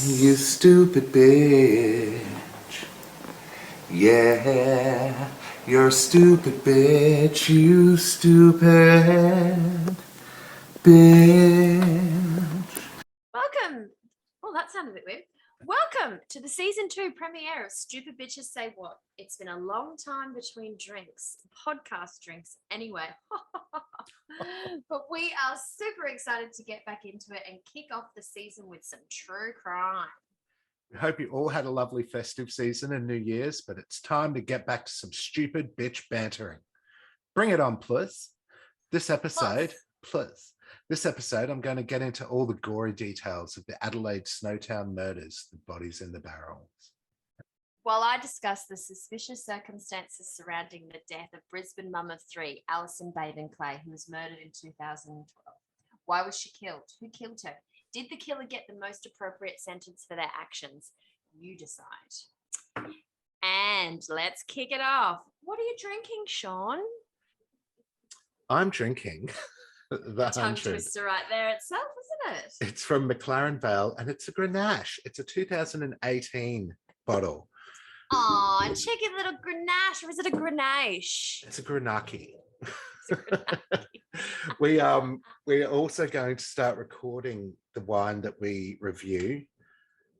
You stupid bitch. Yeah, you're a stupid bitch. You stupid bitch. Welcome. Oh, that sounded a bit weird. Welcome to the season 2 premiere of Stupid Bitches Say What. It's been a long time between drinks, podcast drinks, anyway. But we are super excited to get back into it and kick off the season with some true crime. We hope you all had a lovely festive season and New Year's, but it's time to get back to some stupid bitch bantering. Bring it on, please. This episode, I'm going to get into all the gory details of the Adelaide Snowtown Murders, the bodies in the barrels. While I discuss the suspicious circumstances surrounding the death of Brisbane mum of 3, Allison Baden-Clay, who was murdered in 2012. Why was she killed? Who killed her? Did the killer get the most appropriate sentence for their actions? You decide. And let's kick it off. What are you drinking, Sean? I'm drinking the tongue twister right there itself, isn't it? It's from McLaren Vale and it's a Grenache. It's a 2018 bottle. Oh, a cheeky little Grenache, or is it a Grenache? It's a Grenache. We're also going to start recording the wine that we review.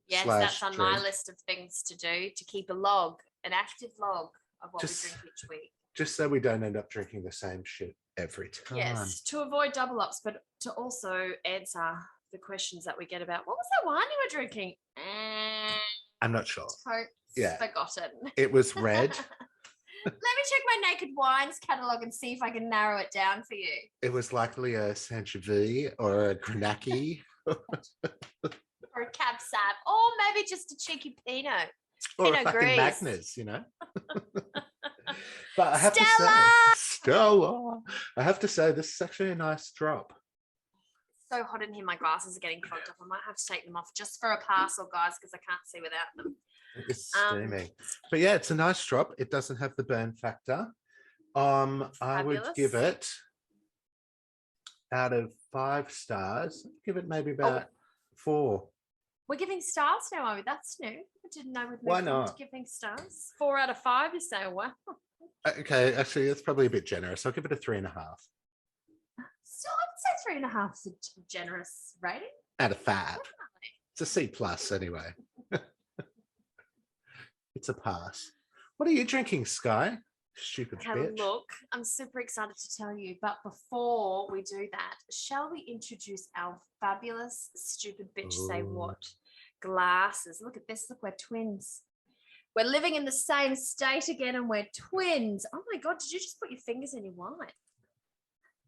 Yes, that's on my list of things to do, to keep a log, an active log of what we drink each week. Just so we don't end up drinking the same shit every time. Yes, to avoid double ups, but to also answer the questions that we get about, what was that wine you were drinking? I'm not sure. Forgotten. It was red. Let me check my Naked Wines catalogue and see if I can narrow it down for you. It was likely a Sangiovese or a Grenache. Or a Cab Sav. Or maybe just a cheeky Pinot. Or Pinot a fucking Gris. Magnus, you know. But I have to say, Stella, I have to say, this is actually a nice drop. So hot in here, my glasses are getting clogged up. I might have to take them off just for a parcel, guys, because I can't see without them. It's steaming. But yeah, it's a nice drop. It doesn't have the burn factor. I would give it, out of 5 stars, give it maybe about 4. We're giving stars now, are we? That's new. I didn't know we'd Why not? Giving stars. 4 out of 5, you say? Wow. Okay, actually, that's probably a bit generous. I'll give it a 3.5. Still, I would say 3.5 is a generous rating. Out of 5. It's a C+ anyway. It's a pass. What are you drinking, Skye? Stupid bitch. Look, I'm super excited to tell you, but before we do that, shall we introduce our fabulous Stupid Bitch Say What glasses? Look at this. Look, we're twins. We're living in the same state again and we're twins. Oh my God, did you just put your fingers in your wine?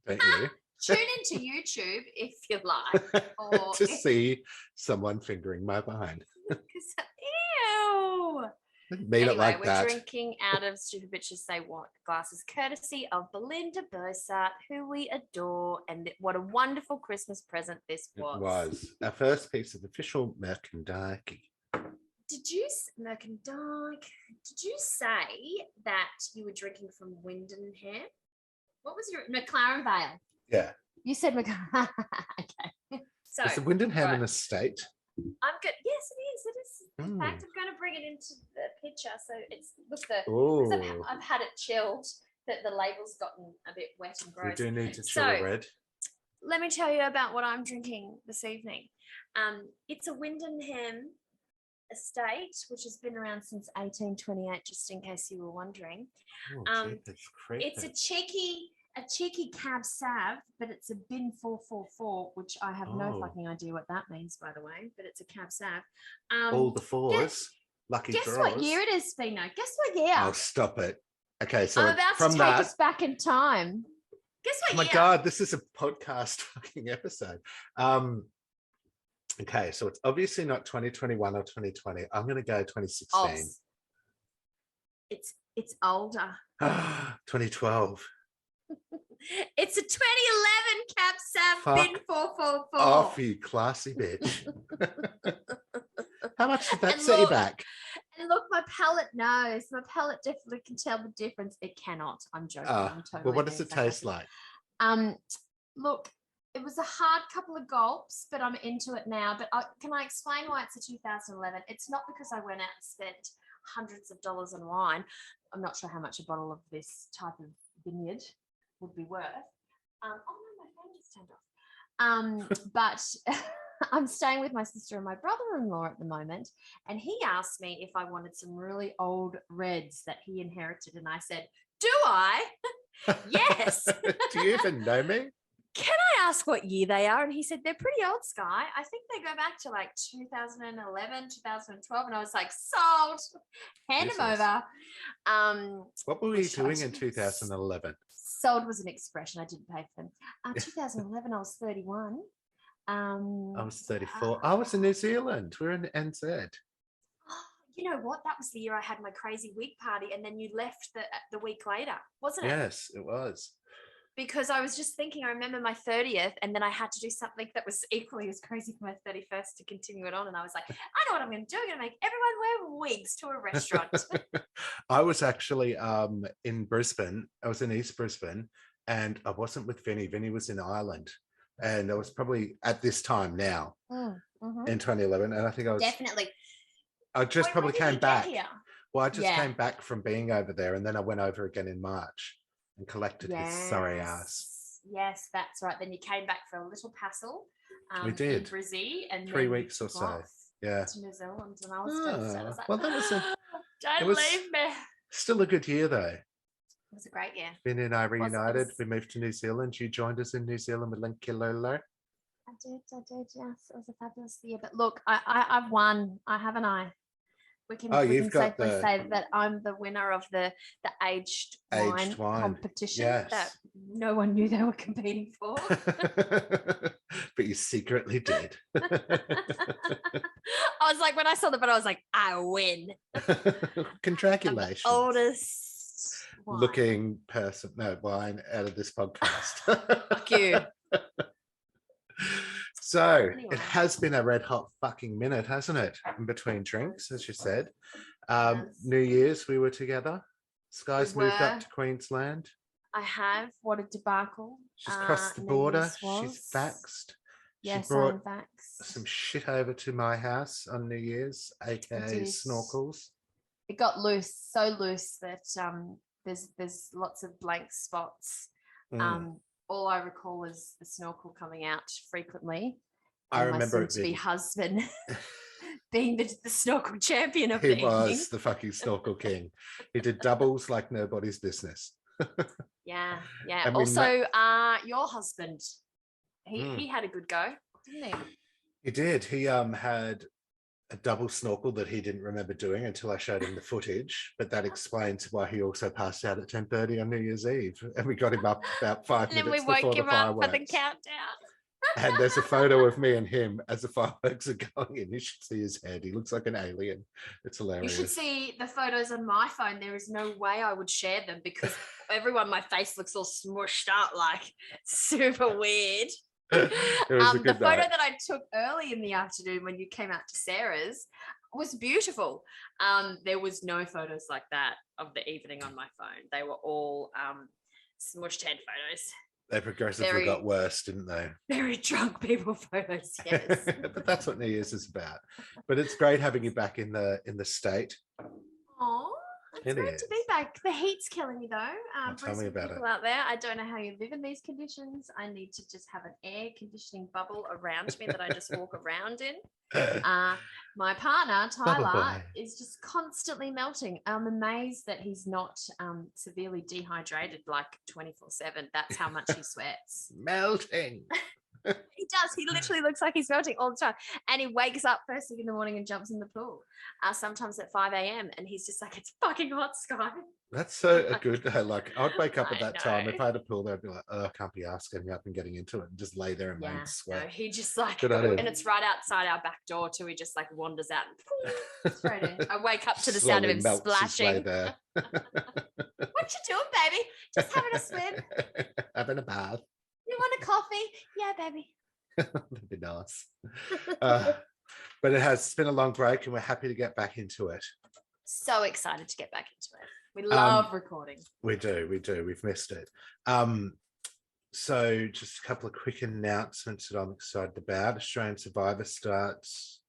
Don't you? Tune into YouTube if you like. Or to see someone fingering my behind. Ew. Made it like we're that. Drinking out of Stupid Bitches Say What glasses, courtesy of Belinda Bursart, who we adore, and what a wonderful Christmas present this was. It was our first piece of official merchandise. Did you say that you were drinking from Windenham? What was your McLaren Vale? Yeah. You said McLaren. Okay. So is the Windenham an estate? I'm good. Yes, it is. It is. In fact, I'm going to bring it into the picture. So it's I've had it chilled. That the label's gotten a bit wet and gross. We do need to chill the red. Let me tell you about what I'm drinking this evening. It's a Windenham estate, which has been around since 1828. Just in case you were wondering. It's a cheeky Cab Sav, but it's a bin 444, which I have no fucking idea what that means, by the way, but it's a Cab Sav. All the 4s, lucky draws. Guess what year it is, Fino? Guess what year? Oh, stop it. Okay, so I'm about to take us back in time. Guess what year? Oh my God, this is a podcast fucking episode. Okay, so it's obviously not 2021 or 2020. I'm going to go 2016. It's older. 2012. It's a 2011 Cab Sav bin 444. Off, you classy bitch. How much did that set you back? And look, my palate knows. My palate definitely can tell the difference. It cannot. I'm joking. I'm totally well, what does it taste like? Look, It was a hard couple of gulps, but I'm into it now. But can I explain why it's a 2011? It's not because I went out and spent hundreds of dollars on wine. I'm not sure how much a bottle of this type of vineyard would be worth. Oh no, my phone just turned off. But I'm staying with my sister and my brother-in-law at the moment, and he asked me if I wanted some really old reds that he inherited, and I said, "Do I?" Yes. Do you even know me? Can I ask what year they are? And he said, they're pretty old, Skye. I think they go back to like 2011, 2012. And I was like, sold. Hand them over. What were we doing in 2011? Sold was an expression. I didn't pay for them. 2011, I was 31. I was 34. I was in New Zealand. We're in NZ. You know what? That was the year I had my crazy wig party. And then you left the week later, wasn't it? Yes, it was. Because I was just thinking, I remember my 30th, and then I had to do something that was equally as crazy for my 31st to continue it on. And I was like, I know what I'm going to do. I'm going to make everyone wear wigs to a restaurant. I was actually in Brisbane. I was in East Brisbane, and I wasn't with Vinny. Vinny was in Ireland. And I was probably at this time now in 2011. And I think I was... Definitely. I just probably came back. Well, I just Yeah. came back from being over there, and then I went over again in March and collected his sorry ass. Yes, that's right. Then you came back for a little passel. We did. In Brizzy, and 3 weeks or so. Yeah. To New Zealand, and I was devastated. I was like, well, that was don't leave me. Still a good year, though. It was a great year. Vinny and I reunited. We moved to New Zealand. You joined us in New Zealand with Linkilolo. I did, yes. It was a fabulous year. But look, I've won. Haven't I? We can safely say that I'm the winner of the aged wine competition that no one knew they were competing for. But you secretly did. I was like, when I saw the bottle, I was like, I win. Congratulations. Oldest looking person, wine out of this podcast. Fuck you. So anyway. It has been a red hot fucking minute, hasn't it? In between drinks, as you said. New Year's, we were together. Skye's moved up to Queensland. I have. What a debacle. She's crossed the border. She's vaxxed. Yes, she brought I'm vaxxed. some shit over to my house on New Year's, aka snorkels. It got loose, so loose that there's lots of blank spots. All I recall is the snorkel coming out frequently. I remember my soon-to-be husband being the snorkel champion of the evening. He was the fucking snorkel king. He did doubles like nobody's business. Yeah. And also, your husband, he had a good go, didn't he? He did. He had a double snorkel that he didn't remember doing until I showed him the footage, but that explains why he also passed out at 10:30 on New Year's Eve, and we got him up about 5 minutes before the fireworks. And then we woke him up for the countdown. And there's a photo of me and him as the fireworks are going in. You should see his head. He looks like an alien. It's hilarious. You should see the photos on my phone. There is no way I would share them because my face looks all smushed up, like super weird. The photo that I took early in the afternoon when you came out to Sarah's was beautiful. There was no photos like that of the evening on my phone. They were all smushed head photos. They progressively got worse, didn't they? Very drunk people photos, yes. But that's what New Year's is about. But it's great having you back in the state. Oh, it's great to be back. The heat's killing me though. Tell me about people out there, I don't know how you live in these conditions. I need to just have an air conditioning bubble around me that I just walk around in. My partner Tyler is just constantly melting. I'm amazed that he's not severely dehydrated like 24/7. That's how much he sweats. Melting. He does. He literally looks like he's melting all the time. And he wakes up first thing in the morning and jumps in the pool. Sometimes at 5 a.m. And he's just like, it's fucking hot, Skye. That's so good. Like, I'd wake up at that time. If I had a pool there, I'd be like, oh, I can't be asked getting up and getting into it and just lay there and make sweat. No, he just like, and it's right outside our back door too. He just like wanders out and straight in. I wake up to the sound of him splashing. There. What you doing, baby? Just having a swim. Having a bath. You want a coffee? Yeah, baby. That'd be nice. But it's been a long break and we're happy to get back into it. So excited to get back into it. We love recording. We do. We've missed it. So just a couple of quick announcements that I'm excited about. Australian Survivor starts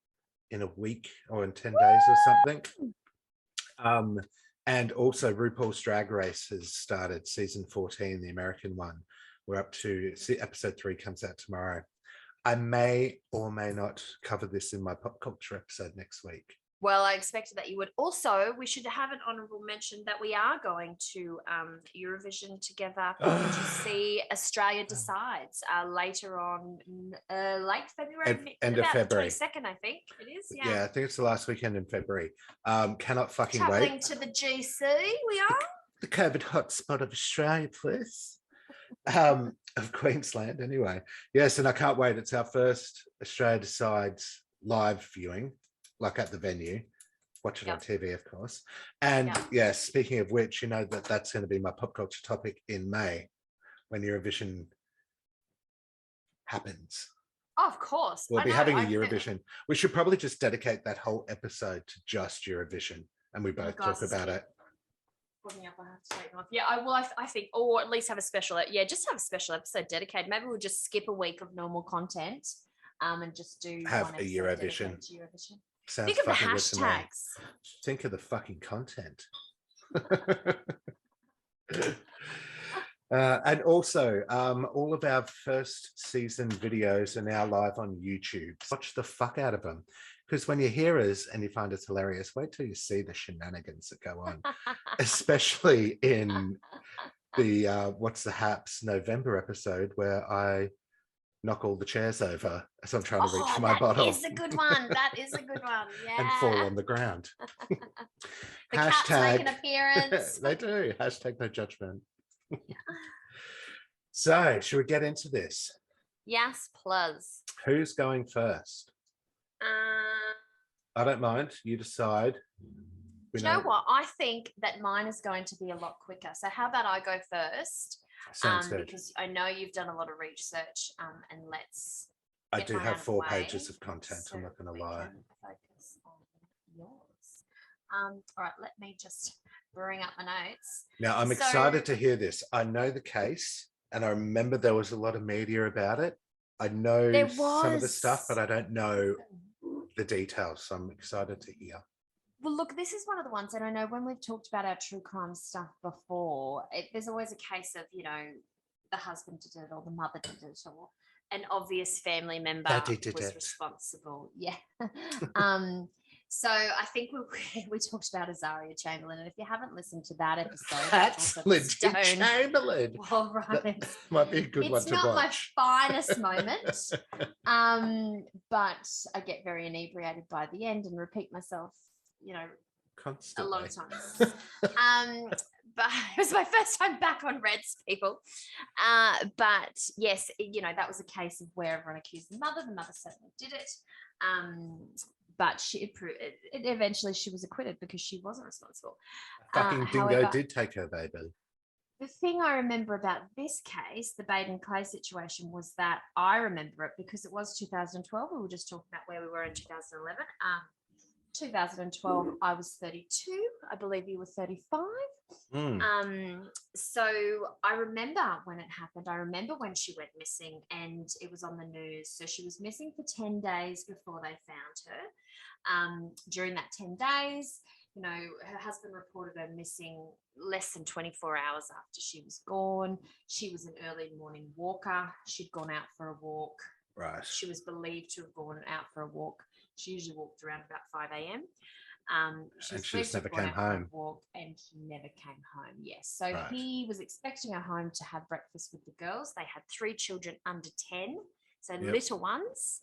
in a week or in 10 days or something. And also RuPaul's Drag Race has started, season 14, the American one. We're up to episode 3 comes out tomorrow. I may or may not cover this in my pop culture episode next week. Well, I expected that you would. Also, we should have an honourable mention that we are going to Eurovision together to see Australia Decides later on, late February, End of about February. 22nd, I think it is. Yeah, I think it's the last weekend in February. Cannot fucking Travelling wait. to the GC, we are. The COVID hotspot of Australia, please. Of Queensland, anyway. Yes, and I can't wait. It's our first Australia Decides live viewing, like at the venue. Watch it on TV, of course. And yes, speaking of which, you know that's going to be my pop culture topic in May when Eurovision happens. Oh, of course. We'll be having a Eurovision. We should probably just dedicate that whole episode to just Eurovision, and we both talk about it. I have to take them off. Yeah, I think, or at least have a special. Yeah, just have a special episode dedicated. Maybe we'll just skip a week of normal content, and just do have a Eurovision. Sounds think of the hashtags. Think of the fucking content. And also, all of our first season videos are now live on YouTube. Watch the fuck out of them. Because when you hear us and you find us hilarious, wait till you see the shenanigans that go on, especially in the What's the Haps November episode where I knock all the chairs over as I'm trying to reach for my bottle. That is a good one. That is a good one. Yeah. And fall on the ground. The cats make an appearance. They do. Hashtag no judgment. So, should we get into this? Yes, plus. Who's going first? I don't mind. You decide. You know what? I think that mine is going to be a lot quicker. So how about I go first? Sounds good. Because I know you've done a lot of research. And let's. I do have 4 pages of content. So I'm not going to lie. Focus on yours. All right. Let me just bring up my notes. Now I'm excited to hear this. I know the case, and I remember there was a lot of media about it. I know some of the stuff, but I don't know the details, so I'm excited to hear. Well, look, this is one of the ones that I know when we've talked about our true crime stuff before, there's always a case of, the husband did it or the mother did it or an obvious family member was responsible. Yeah. So I think we talked about Azaria Chamberlain, and if you haven't listened to that episode, that's legit Chamberlain. Well, right, that might be a good one to watch. It's not my finest moment, but I get very inebriated by the end and repeat myself, constantly. A lot of times. But it was my first time back on Reds, people. But yes, that was a case of where everyone accused the mother. The mother certainly did it. But eventually she was acquitted because she wasn't responsible. Fucking dingo did take her baby. The thing I remember about this case, the Baden-Clay situation, was that I remember it because it was 2012. We were just talking about where we were in 2011. 2012, I was 32. I believe you were 35. So I remember when it happened. I remember when she went missing and it was on the news. So she was missing for 10 days before they found her. During that 10 days, her husband reported her missing less than 24 hours after she was gone. She was an early morning walker. She'd gone out for a walk. Right. She was believed to have gone out for a walk. She usually walked around about 5 a.m. She just never came home. And he never came home. Yes. So He was expecting her home to have breakfast with the girls. They had 3 children under 10, so little ones.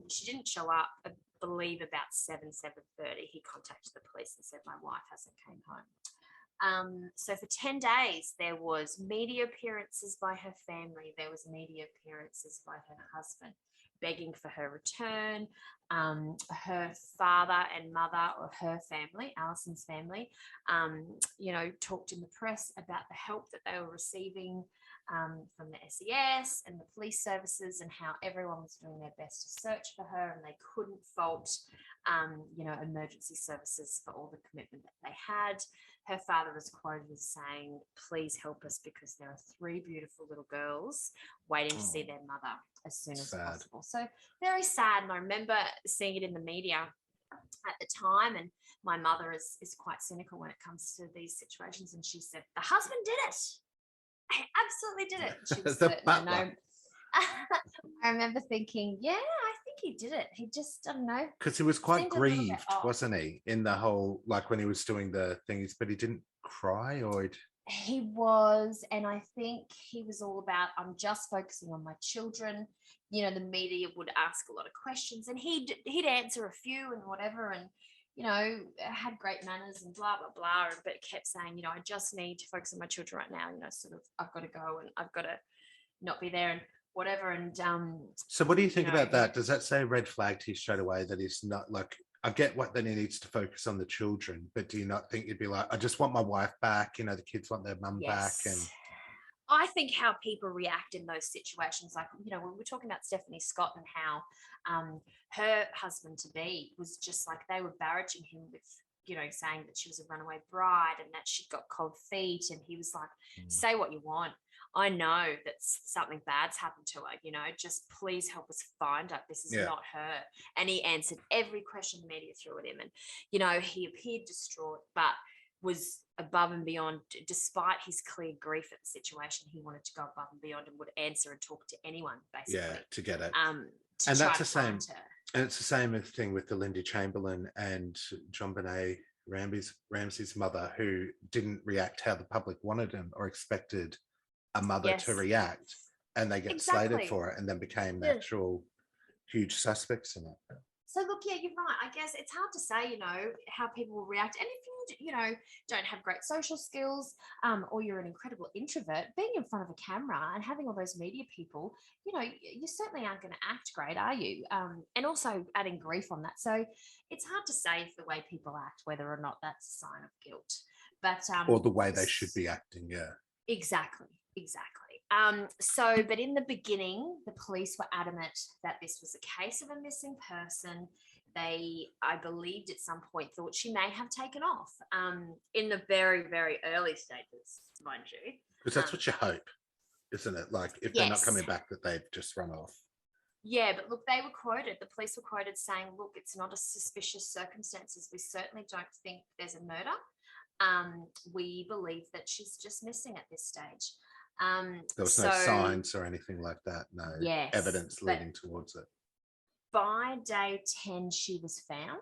She didn't show up, I believe, about 7:30. He contacted the police and said, my wife hasn't came home. So for 10 days, there was media appearances by her family. There was media appearances by her husband begging for her return. Her father and mother, or her family, Allison's family, talked in the press about the help that they were receiving from the SES and the police services, and how everyone was doing their best to search for her, and they couldn't fault, emergency services for all the commitment that they had. Her father was quoted as saying, "Please help us because there are 3 beautiful little girls waiting to see their mother as soon as possible." So very sad. And I remember seeing it in the media at the time, and my mother is quite cynical when it comes to these situations, and she said, "The husband did it. I absolutely did it." She was certain. And I remember thinking, yeah, I think he did it. He just, I don't know. Because he was quite grieved, wasn't he? In the whole, like when he was doing the things, but he didn't cry or He was, and I think he was all about, I'm just focusing on my children. The media would ask a lot of questions, and he'd answer a few and whatever, and had great manners and blah blah blah, but kept saying, I just need to focus on my children right now. Sort of, I've got to go and I've got to not be there and whatever. And so, what do you think about that? Does that say red flag to you straight away that he's not like? I get what then he needs to focus on the children, but do you not think you'd be like, I just want my wife back? The kids want their mum back, and I think how people react in those situations, like, when we're talking about Stephanie Scott and how her husband to be was just like, they were barraging him with, saying that she was a runaway bride and that she'd got cold feet. And he was like, say what you want. I know that something bad's happened to her, just please help us find her. This is not her. And he answered every question the media threw at him. And, he appeared distraught, but was above and beyond, despite his clear grief at the situation. He wanted to go above and beyond and would answer and talk to anyone, basically. To get it. And that's the same. And it's the same thing with the Lindy Chamberlain and John Benet Ramsey's mother, who didn't react how the public wanted him or expected a mother to react, and they get slated for it, and then became actual huge suspects in it. So look, yeah, you're right. I guess it's hard to say, how people will react. And if you, don't have great social skills, or you're an incredible introvert, being in front of a camera and having all those media people, you certainly aren't going to act great, are you? And also adding grief on that. So it's hard to say if the way people act, whether or not that's a sign of guilt. But or the way they should be acting, Exactly. But in the beginning, the police were adamant that this was a case of a missing person. They, I believed at some point, thought she may have taken off in the very, very early stages, mind you. Because that's what you hope, isn't it? Like, if they're not coming back, that they've just run off. Yeah, but look, the police were quoted saying, look, it's not a suspicious circumstances. We certainly don't think there's a murder. We believe that she's just missing at this stage. There was no signs or anything like that, no evidence leading towards it. By day 10, she was found,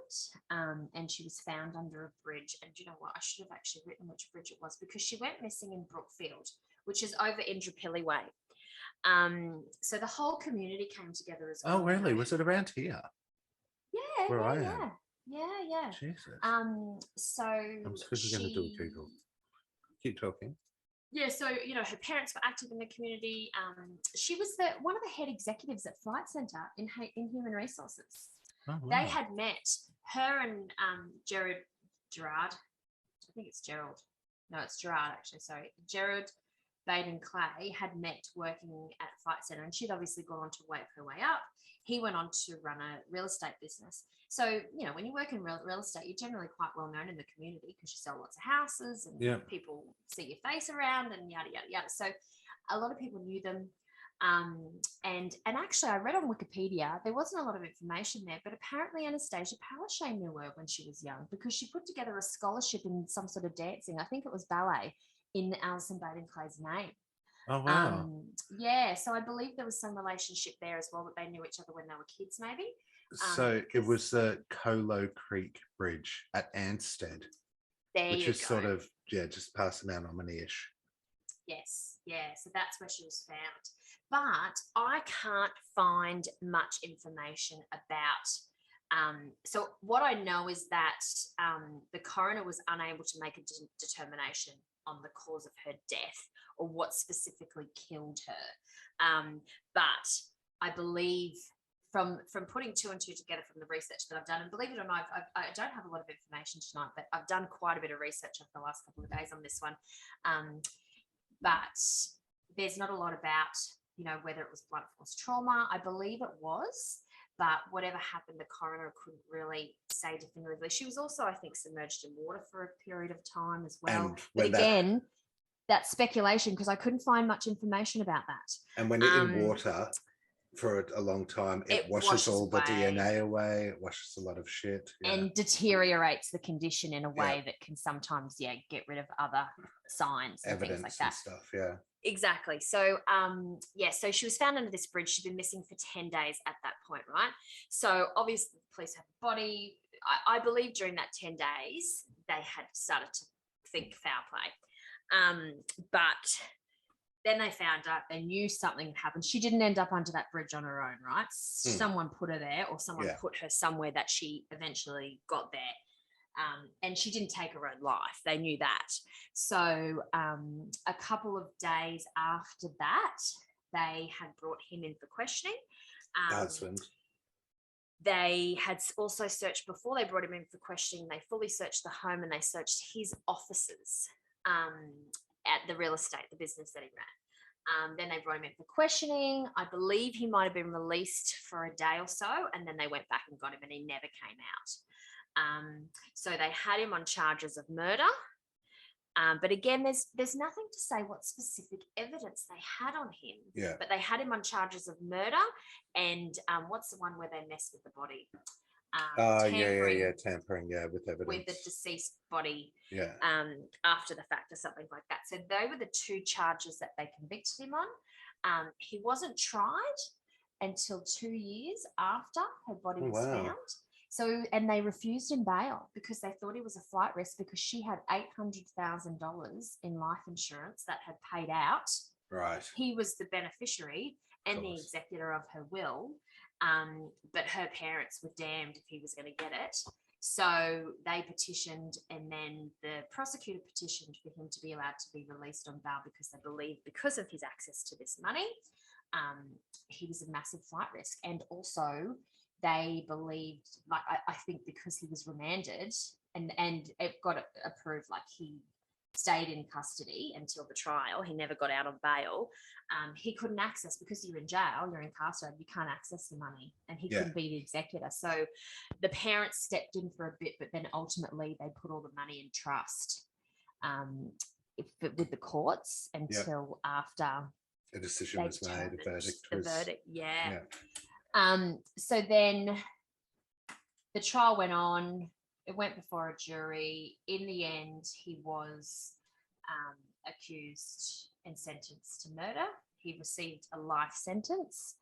and she was found under a bridge. And you know what? I should have actually written which bridge it was, because she went missing in Brookfield, which is over Indooroopilly Way. So the whole community came together as well. Oh, really? Was it around here? Yeah. Where I am? Yeah. Jesus. So I'm supposed going to do a Google. Keep talking. Yeah, so, her parents were active in the community. She was one of the head executives at Flight Centre in Human Resources. Oh, wow. They had met, her and Gerard, I think it's Gerald. No, it's Gerard, actually, sorry. Gerard Baden-Clay had met working at Flight Centre, and she'd obviously gone on to work her way up. He went on to run a real estate business. So, when you work in real estate, you're generally quite well known in the community because you sell lots of houses and people see your face around and yada, yada, yada. So a lot of people knew them. And actually, I read on Wikipedia, there wasn't a lot of information there, but apparently Anastasia Palaszczuk knew her when she was young because she put together a scholarship in some sort of dancing. I think it was ballet in Allison Baden-Clay's name. Oh, wow. So I believe there was some relationship there as well, that they knew each other when they were kids, maybe. So it was the Colo Creek Bridge at Anstead, which is sort of, just past Mount Omni-ish. Yes, so that's where she was found. But I can't find much information about. So what I know is that the coroner was unable to make a determination on the cause of her death or what specifically killed her. But I believe from putting 2 and 2 together from the research that I've done, and believe it or not, I don't have a lot of information tonight, but I've done quite a bit of research over the last couple of days on this one. But there's not a lot about, whether it was blunt force trauma. I believe it was, but whatever happened, the coroner couldn't really say definitively. She was also, I think, submerged in water for a period of time as well. And but again, that's speculation because I couldn't find much information about that. And when you're in water for a long time, it washes all the DNA away. It washes a lot of shit. And deteriorates the condition in a way that can sometimes, get rid of other signs and evidence things like that. And stuff, yeah. Exactly. So, so she was found under this bridge. She'd been missing for 10 days at that point, right? So obviously the police had the body. I believe during that 10 days, they had started to think foul play. But then they found out, they knew something had happened. She didn't end up under that bridge on her own, right? Someone put her there, or someone put her somewhere that she eventually got there. And she didn't take her own life. They knew that. So a couple of days after that, they had brought him in for questioning. Husband. They had also searched, before they brought him in for questioning, they fully searched the home and they searched his offices at the real estate, the business that he ran. Then they brought him in for questioning. I believe he might have been released for a day or so, and then they went back and got him and he never came out. So they had him on charges of murder. But again, there's nothing to say what specific evidence they had on him. Yeah. But they had him on charges of murder and what's the one where they mess with the body? Tampering, with evidence. With the deceased body. Yeah. After the fact or something like that. So they were the two charges that they convicted him on. He wasn't tried until 2 years after her body was found. So, and they refused him bail because they thought he was a flight risk because she had $800,000 in life insurance that had paid out. Right. He was the beneficiary and the executor of her will, but her parents were damned if he was going to get it. So they petitioned, and then the prosecutor petitioned for him to be allowed to be released on bail because they believed, because of his access to this money, he was a massive flight risk. And also they believed, like, I think because he was remanded and it got approved, like he stayed in custody until the trial. He never got out on bail. He couldn't access, because you're in jail, you're incarcerated, you can't access the money, and he couldn't be the executor. So the parents stepped in for a bit, but then ultimately they put all the money in trust with the courts until after a decision was made, a verdict was... So then the trial went on. It went before a jury. In the end, he was accused and sentenced to murder. He received a life sentence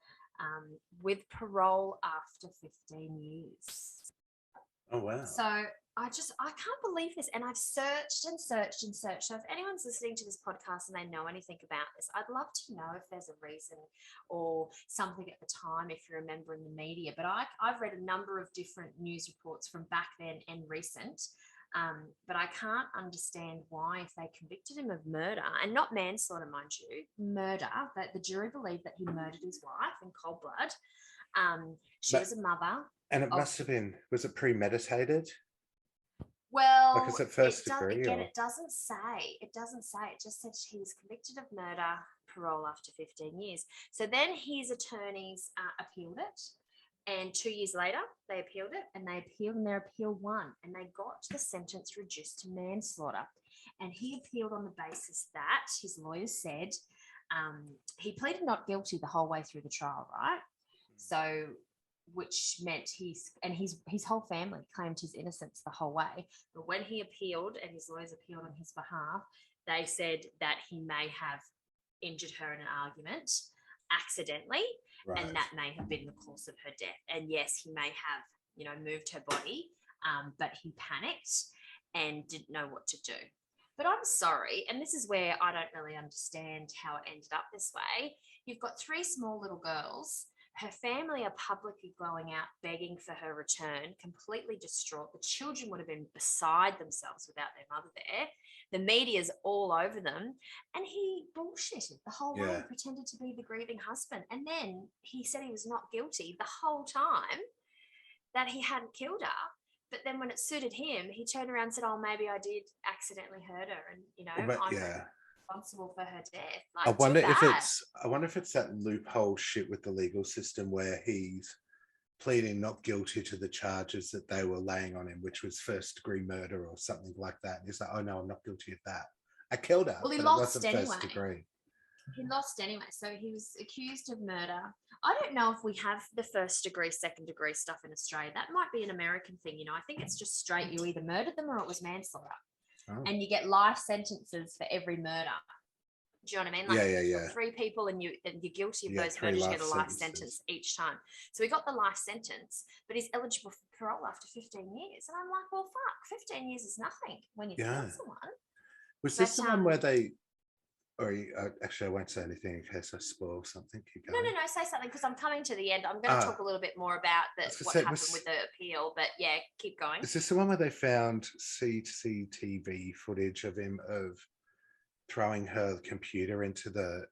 with parole after 15 years. Oh, wow. So I can't believe this. And I've searched and searched and searched. So if anyone's listening to this podcast and they know anything about this, I'd love to know if there's a reason or something at the time, if you remember in the media. But I've read a number of different news reports from back then and recent. But I can't understand why, if they convicted him of murder, and not manslaughter, mind you, murder, that the jury believed that he murdered his wife in cold blood. She was a mother. And it must have been, was it premeditated? Well, like, is it first degree? It doesn't say. It doesn't say. It just said he was convicted of murder, parole after 15 years. So then his attorneys appealed it. And 2 years later, they appealed it, and they appealed, and their appeal won. And they got the sentence reduced to manslaughter. And he appealed on the basis that, his lawyers said, he pleaded not guilty the whole way through the trial, right? So, which meant his whole family claimed his innocence the whole way. But when he appealed, and his lawyers appealed on his behalf, they said that he may have injured her in an argument accidentally, right, and that may have been the cause of her death. And yes, he may have, moved her body, but he panicked and didn't know what to do. But I'm sorry, and this is where I don't really understand how it ended up this way. You've got 3 small little girls. Her family are publicly going out begging for her return, completely distraught. The children would have been beside themselves without their mother there. The media's all over them. And he bullshitted the whole way, pretended to be the grieving husband. And then he said he was not guilty the whole time, that he hadn't killed her. But then when it suited him, he turned around and said, oh, maybe I did accidentally hurt her. And, responsible for her death. I Like, wonder too if bad. it's that loophole shit with the legal system where he's pleading not guilty to the charges that they were laying on him, which was first degree murder or something like that. And he's like, oh no, I'm not guilty of that. I killed her, Well, he but lost it wasn't anyway. first degree. He lost anyway, so he was accused of murder. I don't know if we have the first degree, second degree stuff in Australia. That might be an American thing, you know. I think it's just straight. You either murdered them or it was manslaughter, and you get life sentences for every murder. Do you know what I mean? Like, Yeah. 3 people and you're guilty of those 3 murders, you life get a life sentences. sentence each time. So he got the life sentence, but he's eligible for parole after 15 years. And I'm like, well, fuck, 15 years is nothing when you've killed someone. Was this the one where they, or actually, I won't say anything in case I spoil something. No, say something because I'm coming to the end. I'm going to talk a little bit more about what happened with the appeal, but yeah, keep going. Is this the one where they found CCTV footage of him of throwing her computer into the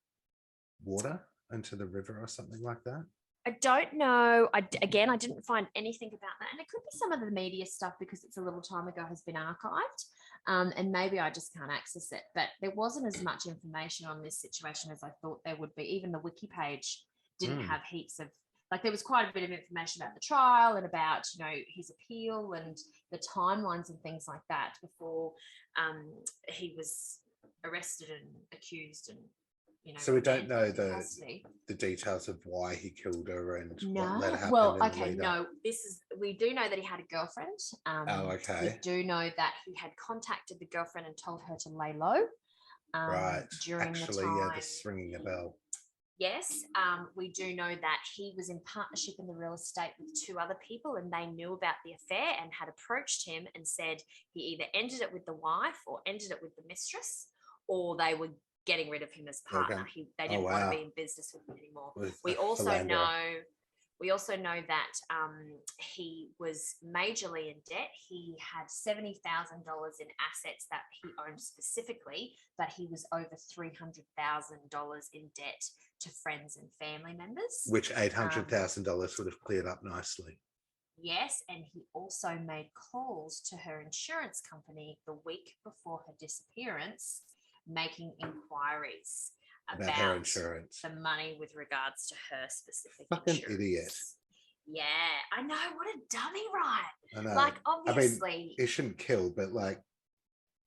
water, into the river or something like that? I don't know. I didn't find anything about that. And it could be some of the media stuff because it's a little time ago has been archived. And maybe I just can't access it. But there wasn't as much information on this situation as I thought there would be. Even the wiki page didn't have heaps of, like, there was quite a bit of information about the trial and about, you know, his appeal and the timelines and things like that before he was arrested and accused and, you know. So we don't know the details of why he killed her and what let happen. Well, okay, no. We do know that he had a girlfriend. Okay. We do know that he had contacted the girlfriend and told her to lay low. Right. During the time. Yeah, this is ringing a bell. Yes, we do know that he was in partnership in the real estate with 2 other people and they knew about the affair and had approached him and said he either ended it with the wife or ended it with the mistress, or they were getting rid of him as partner. Okay. They didn't want to be in business with him anymore. We also know that he was majorly in debt. He had $70,000 in assets that he owned specifically, but he was over $300,000 in debt to friends and family members. Which $800,000 would have cleared up nicely. Yes, and he also made calls to her insurance company the week before her disappearance, making inquiries about her insurance, the money with regards to her specific fucking insurance. Idiot. Yeah, I know, what a dummy, right? I know. Like, obviously, I mean, he shouldn't kill, but like,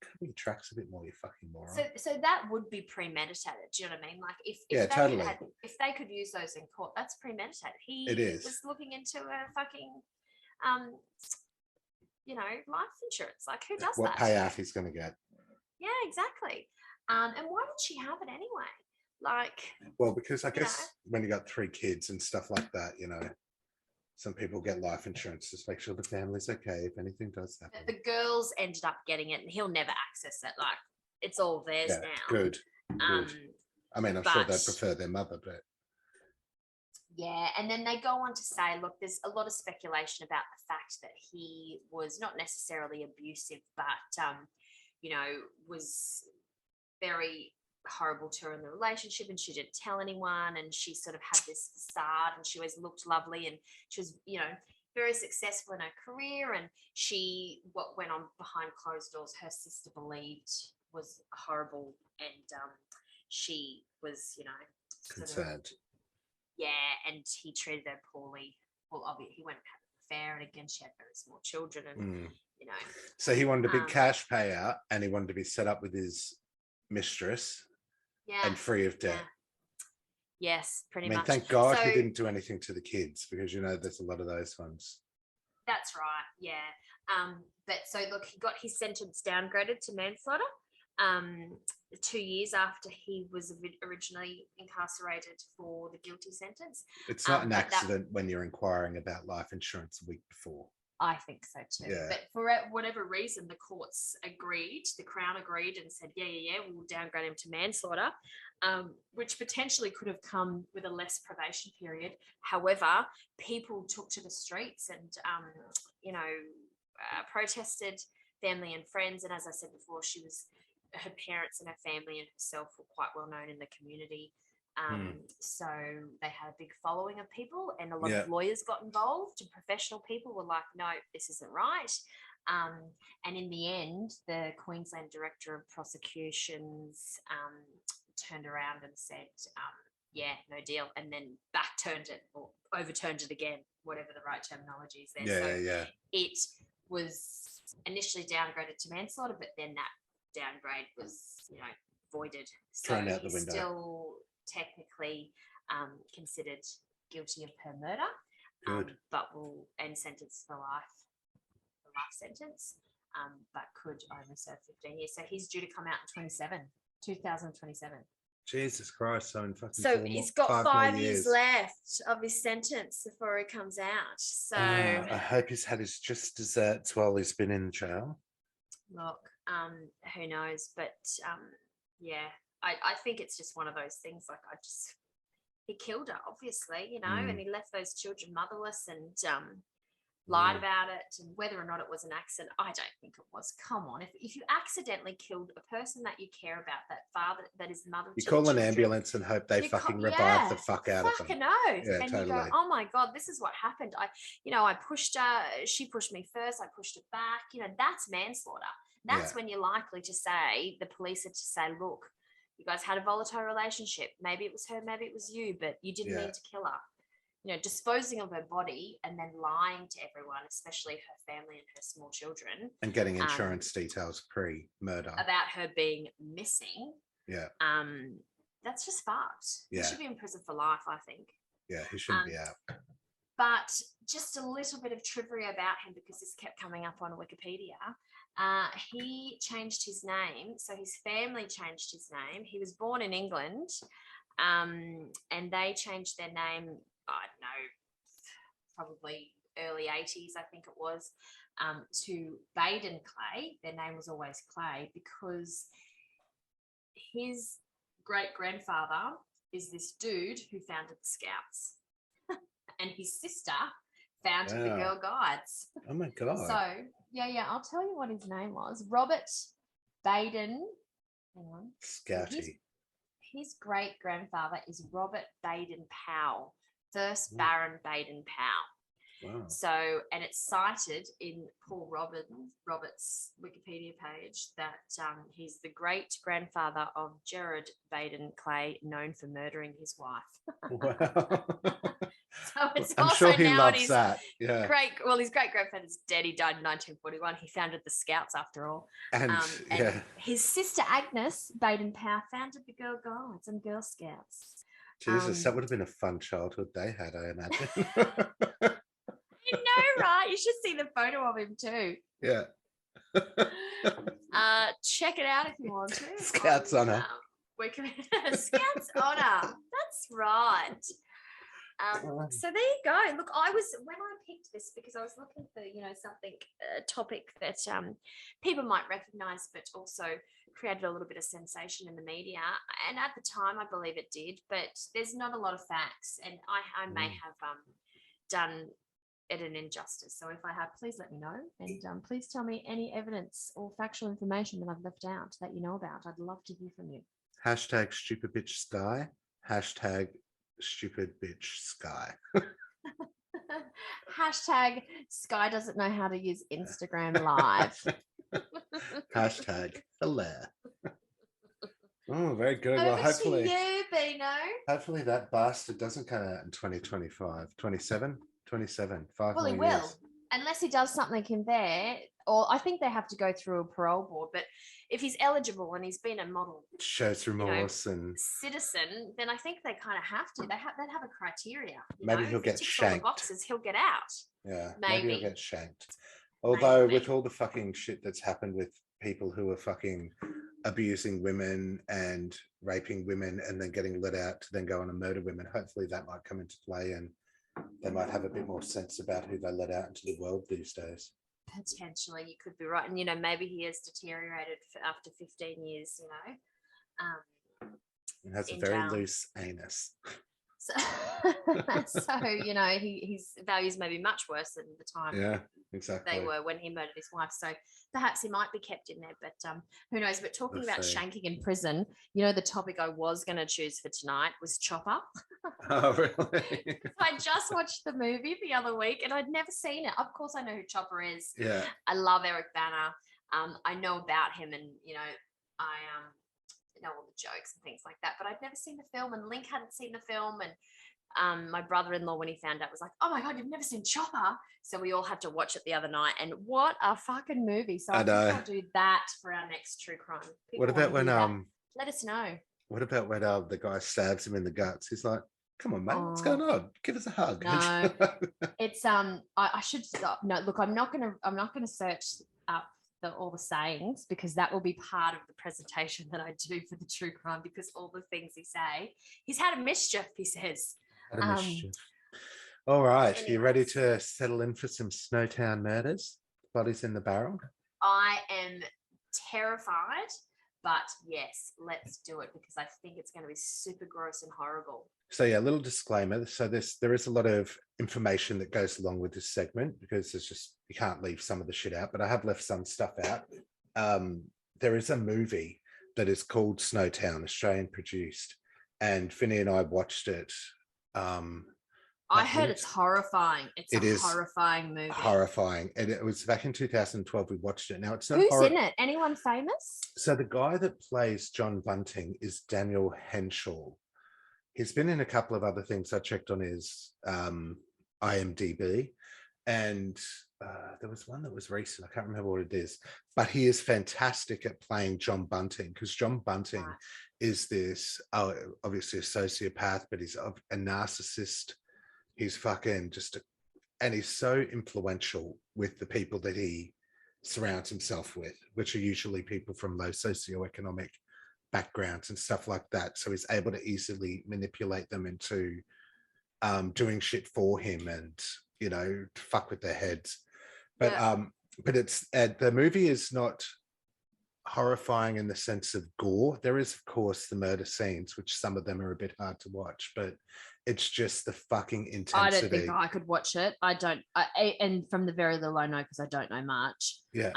could be tracks a bit more, you fucking moron. So that would be premeditated. Do you know what I mean? Like, if totally. If they could use those in court, that's premeditated. He was looking into a fucking you know, life insurance. Like, who does what that? What payout he's going to get? Yeah, exactly. And why did she have it anyway? Like, well, because I guess when you got 3 kids and stuff like that, you know, some people get life insurance to make sure the family's okay if anything does happen. The girls ended up getting it, and he'll never access it. Like, it's all theirs now. Good. I mean, I'm sure they'd prefer their mother, but. Yeah, and then they go on to say, look, there's a lot of speculation about the fact that he was not necessarily abusive, but, you know, was very horrible to her in the relationship, and she didn't tell anyone, and she sort of had this facade, and she always looked lovely, and she was, you know, very successful in her career, and what went on behind closed doors, her sister believed was horrible, and she was, you know, concerned. And he treated her poorly. Well, obviously, he went and had an affair, and again, she had very small children, and you know. So he wanted a big cash payout, and he wanted to be set up with his mistress, and free of debt. Yes, pretty much. Thank God he didn't do anything to the kids, because you know there's a lot of those ones. That's right. Yeah. But so look, he got his sentence downgraded to manslaughter. 2 years after he was originally incarcerated for the guilty sentence. It's not an accident when you're inquiring about life insurance a week before. I think so too. Yeah. But for whatever reason, the courts agreed, the Crown agreed and said, yeah, we'll downgrade him to manslaughter, which potentially could have come with a less probation period. However, people took to the streets and, you know, protested, family and friends. And as I said before, her parents and her family and herself were quite well known in the community. So they had a big following of people, and a lot of lawyers got involved, and professional people were like, no, this isn't right. And in the end, the Queensland Director of Prosecutions turned around and said, yeah, no deal, and then back-turned it or overturned it again, whatever the right terminology is there. It was initially downgraded to manslaughter, but then that downgrade was, voided. So Thrown out the window. Still technically considered guilty of her murder, but and sentenced for life sentence, but could only serve 15 years. So he's due to come out in 2027. Jesus Christ! So he's got 5 years left of his sentence before he comes out. So I hope he's had his just desserts while he's been in jail. Look, who knows? But yeah, I think it's just one of those things. Like he killed her, obviously, and he left those children motherless and lied about it, and whether or not it was an accident, I don't think it was. Come on, if you accidentally killed a person that you care about, that father, that is mother, you call an ambulance and hope they fucking revive the fuck out of them. Fucking oath. Yeah, and totally. You go, oh my God, this is what happened. I pushed her, she pushed me first, I pushed it back. That's manslaughter. That's when you're likely to say, the police are to say, look, you guys had a volatile relationship. Maybe it was her, maybe it was you, but you didn't mean to kill her. Disposing of her body and then lying to everyone, especially her family and her small children. And getting insurance details pre-murder. About her being missing. Yeah. That's just fucked. Yeah. He should be in prison for life, I think. Yeah, he shouldn't be out. But just a little bit of trivia about him, because this kept coming up on Wikipedia. He changed his name. So his family changed his name. He was born in England, and they changed their name, I don't know, probably early 80s, I think it was, to Baden-Clay. Their name was always Clay, because his great-grandfather is this dude who founded the Scouts. And his sister founded the Girl Guides. Oh, my God. So, yeah, I'll tell you what his name was. Robert Baden. Hang on. Scouty. His great-grandfather is Robert Baden-Powell. First Baron Baden-Powell. Wow. So, and it's cited in Paul Roberts' Wikipedia page that he's the great-grandfather of Gerard Baden-Clay, known for murdering his wife. Wow. So it's I'm also sure he now loves that. Yeah. His great-grandfather's dead. He died in 1941. He founded the Scouts after all. And his sister Agnes Baden-Powell founded the Girl Guides and Girl Scouts. Jesus, that would have been a fun childhood they had, I imagine. You know, right? You should see the photo of him too. Yeah. Check it out if you want to. Scouts Honour. Scouts Honour. That's right. So there you go. Look, when I picked this, because I was looking for, something, a topic that people might recognise, but also created a little bit of sensation in the media. And at the time, I believe it did, but there's not a lot of facts, and I may have done it an injustice. So if I have, please let me know, and please tell me any evidence or factual information that I've left out that you know about. I'd love to hear from you. Hashtag stupid bitch Skye. Hashtag stupid bitch Skye. Hashtag Skye doesn't know how to use Instagram Live. Hashtag hello. Oh, very good. Well, hopefully you, Bino. Hopefully that bastard doesn't come out in 2025. 27? 27. 5 more years. Well, he will. Unless he does something in there, or I think they have to go through a parole board, but if he's eligible and he's been a model shows remorse and citizen, then I think they kind of have to. They'd have a criteria. Maybe he'll get shanked. Boxes, he'll get out. Yeah, maybe he'll get shanked. Although with all the fucking shit that's happened with people who are fucking abusing women and raping women and then getting let out to then go on and murder women, hopefully that might come into play and they might have a bit more sense about who they let out into the world these days. Potentially, you could be right. And, maybe he has deteriorated after 15 years, and has a very loose anus. So, so you know, his values may be much worse than the time Yeah, exactly. they were when he murdered his wife. So perhaps he might be kept in there, but who knows? But talking about shanking in prison, you know, the topic I was going to choose for tonight was Chopper. Oh, really? I just watched the movie the other week and I'd never seen it. Of course, I know who Chopper is. Yeah. I love Eric Bana. I know about him, and you know, I know all the jokes and things like that. But I'd never seen the film, and Link hadn't seen the film, and my brother-in-law, when he found out, was like, "Oh my god, you've never seen Chopper!" So we all had to watch it the other night, and what a fucking movie! So I think I'll do that for our next true crime. What about when let us know. What about when the guy stabs him in the guts? He's like, "Come on, mate, what's going on? Give us a hug." No, it's I should stop. No, look, I'm not gonna search up all the sayings, because that will be part of the presentation that I do for the true crime, because all the things he's had a mischief, he says. All right, anyways. You ready to settle in for some Snowtown Murders? Bodies in the barrel? I am terrified, but yes, let's do it, because I think it's going to be super gross and horrible. So yeah, a little disclaimer. So there is a lot of information that goes along with this segment, because it's just, you can't leave some of the shit out, but I have left some stuff out. There is a movie that is called Snowtown, Australian produced, and Finny and I watched it. I heard it's horrifying. It's a horrifying movie. Horrifying. And it was back in 2012 we watched it. Now it's not Who's in it? Anyone famous? So the guy that plays John Bunting is Daniel Henshaw. He's been in a couple of other things. I checked on his IMDb, and there was one that was recent. I can't remember what it is, but he is fantastic at playing John Bunting, because John Bunting is this, obviously a sociopath, but he's a narcissist. He's fucking and he's so influential with the people that he surrounds himself with, which are usually people from low socioeconomic backgrounds and stuff like that. So he's able to easily manipulate them into doing shit for him, and you know, fuck with their heads. But but it's the movie is not horrifying in the sense of gore. There is, of course, the murder scenes, which some of them are a bit hard to watch, but it's just the fucking intensity. I don't think I could watch it. And from the very little I know, because I don't know much. Yeah.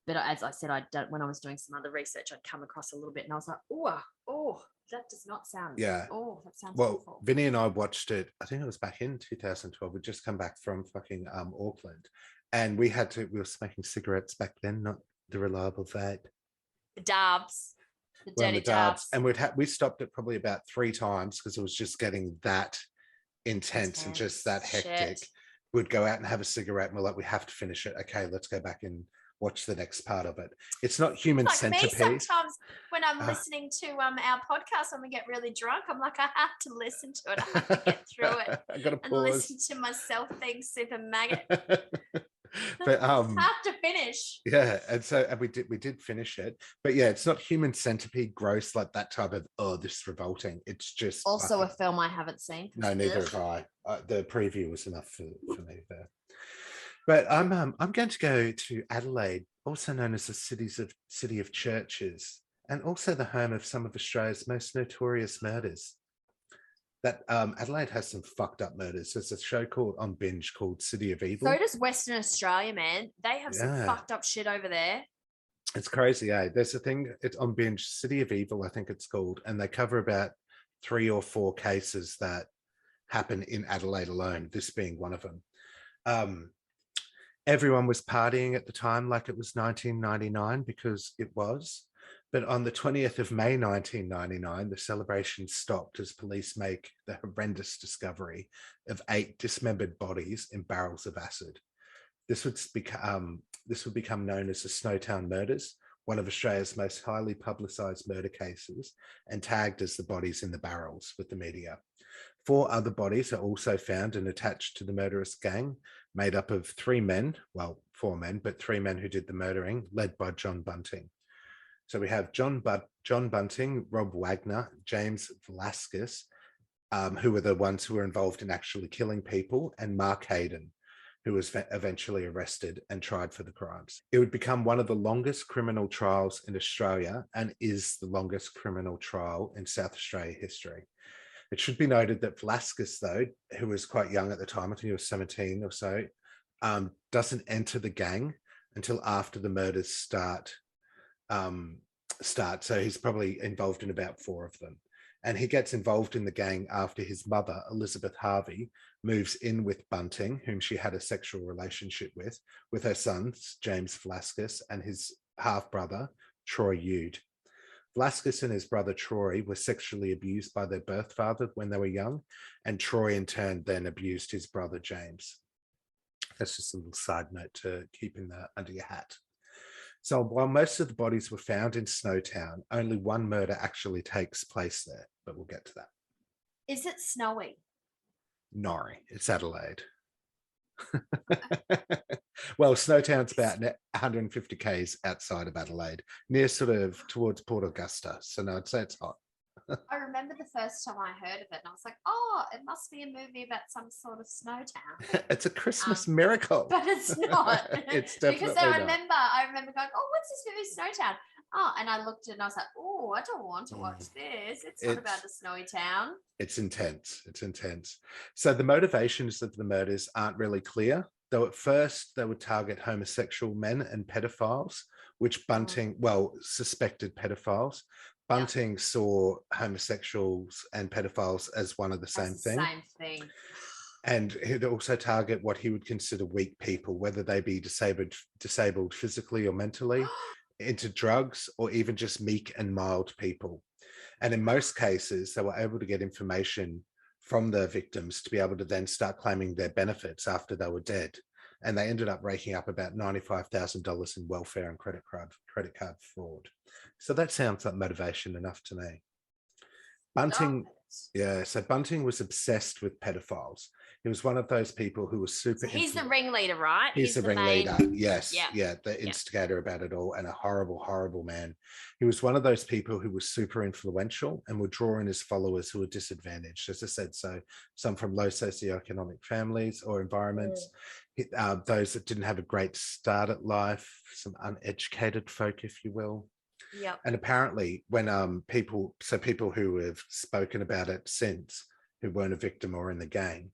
But as I said, when I was doing some other research, I'd come across a little bit, and I was like, oh, that does not sound. Yeah. Oh, that sounds awful. Vinny and I watched it. I think it was back in 2012. We'd just come back from fucking Auckland, and we were smoking cigarettes back then, not the reliable vape. The dabs. The dirty dabs. And we stopped it probably about 3 times, because it was just getting that intense and just that hectic. Shit. We'd go out and have a cigarette, and we're like, we have to finish it. Okay, let's go back and watch the next part of it. It's not Human Centipede. Me sometimes when I'm listening to our podcast, when we get really drunk, I'm like, I have to listen to it. I have to get through it. I gotta pause. And listen to myself being super maggot. But have to finish. Yeah, and we did finish it. But yeah, it's not Human Centipede gross, like that type of this is revolting. It's just also a film I haven't seen. No, neither have I. The preview was enough for me there. But I'm going to go to Adelaide, also known as the city of churches, and also the home of some of Australia's most notorious murders. That Adelaide has some fucked up murders. There's a show on Binge called City of Evil. So does Western Australia, man. They have some fucked up shit over there. It's crazy, eh? There's a thing, it's on Binge, City of Evil, I think it's called, and they cover about 3 or 4 cases that happen in Adelaide alone, this being one of them. Everyone was partying at the time like it was 1999, because it was. But on the 20th of May 1999, the celebration stopped as police make the horrendous discovery of 8 dismembered bodies in barrels of acid. This would become known as the Snowtown Murders, one of Australia's most highly publicised murder cases, and tagged as the bodies in the barrels with the media. 4 other bodies are also found and attached to the murderous gang, made up of 3 men, well, 4 men, but 3 men who did the murdering, led by John Bunting. So we have John Bunting, Rob Wagner, James Velasquez, who were the ones who were involved in actually killing people, and Mark Hayden, who was eventually arrested and tried for the crimes. It would become one of the longest criminal trials in Australia, and is the longest criminal trial in South Australia history. It should be noted that Velasquez, though, who was quite young at the time, I think he was 17 or so, doesn't enter the gang until after the murders start. So he's probably involved in about 4 of them. And he gets involved in the gang after his mother, Elizabeth Harvey, moves in with Bunting, whom she had a sexual relationship with her sons, James Velasquez, and his half-brother, Troy Ude. Velasquez and his brother Troy were sexually abused by their birth father when they were young, and Troy in turn then abused his brother James. That's just a little side note to keep in under your hat. So while most of the bodies were found in Snowtown, only one murder actually takes place there, but we'll get to that. Is it snowy? No, it's Adelaide. Well, Snowtown's about 150 k's outside of Adelaide, near sort of towards Port Augusta. So no, I'd say it's hot. I remember the first time I heard of it, and I was like, "Oh, it must be a movie about some sort of snow town." It's a Christmas miracle, but it's not. It's definitely because I remember going, "Oh, what's this movie, Snowtown?" Oh, and I looked and I was like, "Oh, I don't want to watch this. It's not about a snowy town." It's intense. It's intense. So the motivations of the murders aren't really clear, though at first they would target homosexual men and pedophiles, which Bunting, suspected pedophiles. Bunting saw homosexuals and pedophiles as one of the same thing. Same thing. And he'd also target what he would consider weak people, whether they be disabled physically or mentally, into drugs, or even just meek and mild people. And in most cases, they were able to get information from the victims to be able to then start claiming their benefits after they were dead. And they ended up raking up about $95,000 in welfare and credit card fraud. So that sounds like motivation enough to me. Bunting was obsessed with pedophiles. He was one of those people who was super. So he's the ringleader, right? He's the ringleader. Yes. Yeah. The instigator about it all, and a horrible, horrible man. He was one of those people who was super influential and would draw in his followers who were disadvantaged. As I said, so some from low socioeconomic families or environments, those that didn't have a great start at life, some uneducated folk, if you will. Yeah. And apparently when people who have spoken about it since, who weren't a victim or in the gang,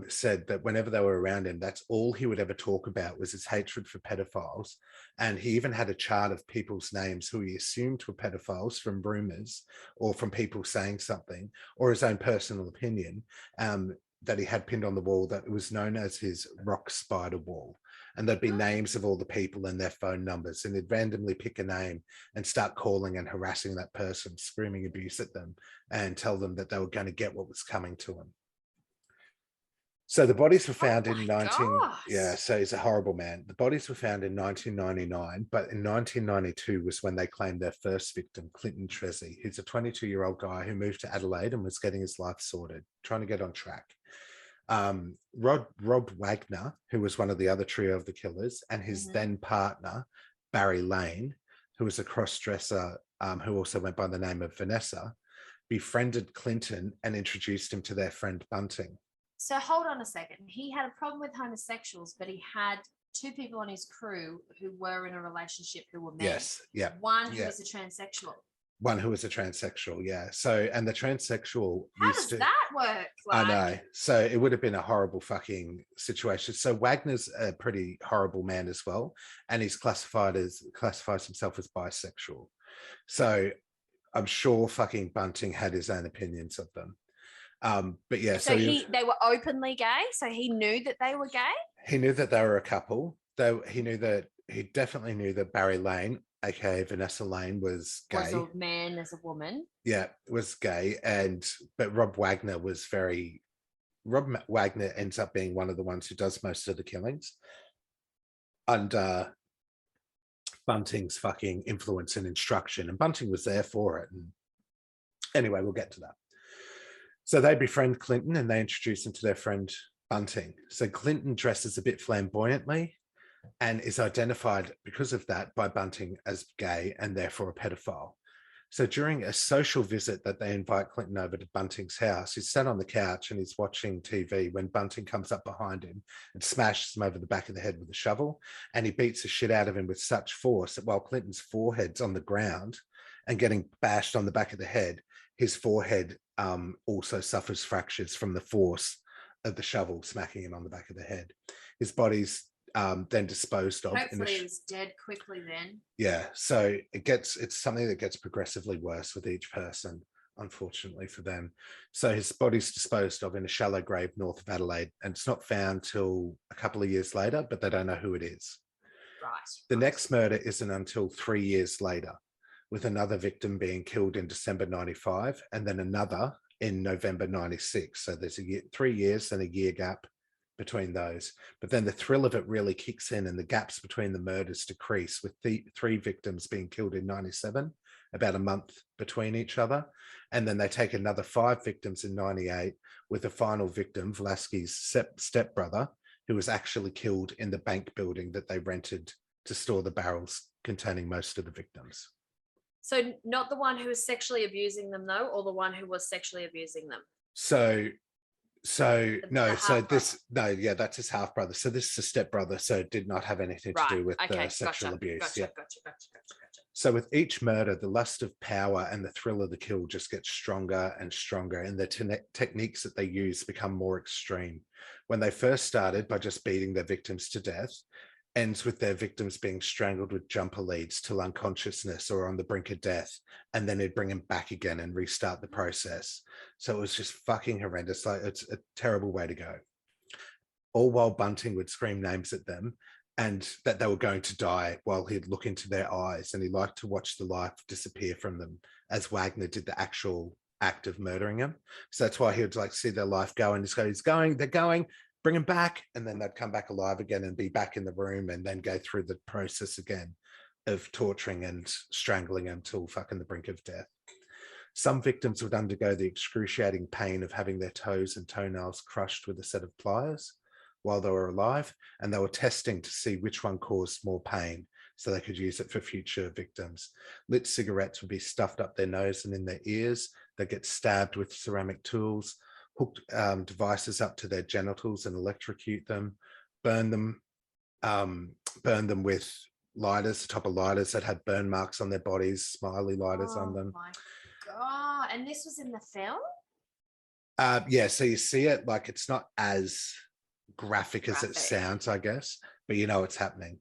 said that whenever they were around him, that's all he would ever talk about was his hatred for pedophiles. And he even had a chart of people's names who he assumed were pedophiles from rumors or from people saying something, or his own personal opinion, that he had pinned on the wall that was known as his rock spider wall. And there'd be names of all the people and their phone numbers, and he'd randomly pick a name and start calling and harassing that person, screaming abuse at them, and tell them that they were going to get what was coming to them. So the bodies were found in so he's a horrible man. The bodies were found in 1999, but in 1992 was when they claimed their first victim, Clinton Trezzi. He's a 22-year-old guy who moved to Adelaide and was getting his life sorted, trying to get on track. Rob Wagner, who was one of the other trio of the killers, and his then partner, Barry Lane, who was a cross-dresser who also went by the name of Vanessa, befriended Clinton and introduced him to their friend Bunting. So hold on a second. He had a problem with homosexuals, but he had 2 people on his crew who were in a relationship who were men. Yes, yeah. One who was a transsexual. One who was a transsexual, yeah. So, and the transsexual How does that work? I know. So it would have been a horrible fucking situation. So Wagner's a pretty horrible man as well, and he's classifies himself as bisexual. So I'm sure fucking Bunting had his own opinions of them. But yeah, so they were openly gay. So he knew that they were gay. He knew that they were a couple. Though he definitely knew that Barry Lane, aka Vanessa Lane, was gay. Was a man as a woman. Yeah, was gay, but Rob Wagner ends up being one of the ones who does most of the killings under Bunting's fucking influence and instruction, and Bunting was there for it. And anyway, we'll get to that. So they befriend Clinton and they introduce him to their friend Bunting. So Clinton dresses a bit flamboyantly and is identified because of that by Bunting as gay and therefore a pedophile. So during a social visit that they invite Clinton over to Bunting's house, he's sat on the couch and he's watching TV when Bunting comes up behind him and smashes him over the back of the head with a shovel. And he beats the shit out of him with such force that while Clinton's forehead's on the ground and getting bashed on the back of the head, his forehead also suffers fractures from the force of the shovel smacking him on the back of the head. His body's then disposed of. Hopefully he was dead quickly then. Yeah, so it's something that gets progressively worse with each person, unfortunately for them. So his body's disposed of in a shallow grave north of Adelaide, and it's not found till a couple of years later, but they don't know who it is. Right. The next murder isn't until 3 years later, with another victim being killed in December 95 and then another in November 96. So there's 3 years and a year gap between those. But then the thrill of it really kicks in and the gaps between the murders decrease, with the 3 victims being killed in 97, about a month between each other. And then they take another 5 victims in 98, with the final victim, Velasquez's stepbrother, who was actually killed in the bank building that they rented to store the barrels containing most of the victims. So not the one who was sexually abusing them, though, or the one who was sexually abusing them? That's his half brother. So this is a step brother. So it did not have anything to do with the sexual abuse. Gotcha. So with each murder, the lust of power and the thrill of the kill just gets stronger and stronger, and the techniques that they use become more extreme. When they first started by just beating their victims to death, ends with their victims being strangled with jumper leads till unconsciousness or on the brink of death, and then they'd bring them back again and restart the process. So it was just fucking horrendous. Like, it's a terrible way to go. All while Bunting would scream names at them and that they were going to die, while he'd look into their eyes, and he liked to watch the life disappear from them as Wagner did the actual act of murdering them. So that's why he would like see their life go and just go, they're going, bring them back, and then they'd come back alive again and be back in the room, and then go through the process again of torturing and strangling them till fucking the brink of death. Some victims would undergo the excruciating pain of having their toes and toenails crushed with a set of pliers while they were alive, and they were testing to see which one caused more pain so they could use it for future victims. Lit cigarettes would be stuffed up their nose and in their ears. They'd get stabbed with ceramic tools, hooked devices up to their genitals and electrocute them, burn them with lighters, the top of lighters that had burn marks on their bodies, smiley lighters on them. Oh my God. And this was in the film? Yeah, so you see it, like, it's not as graphic as it sounds, I guess, but you know it's happening.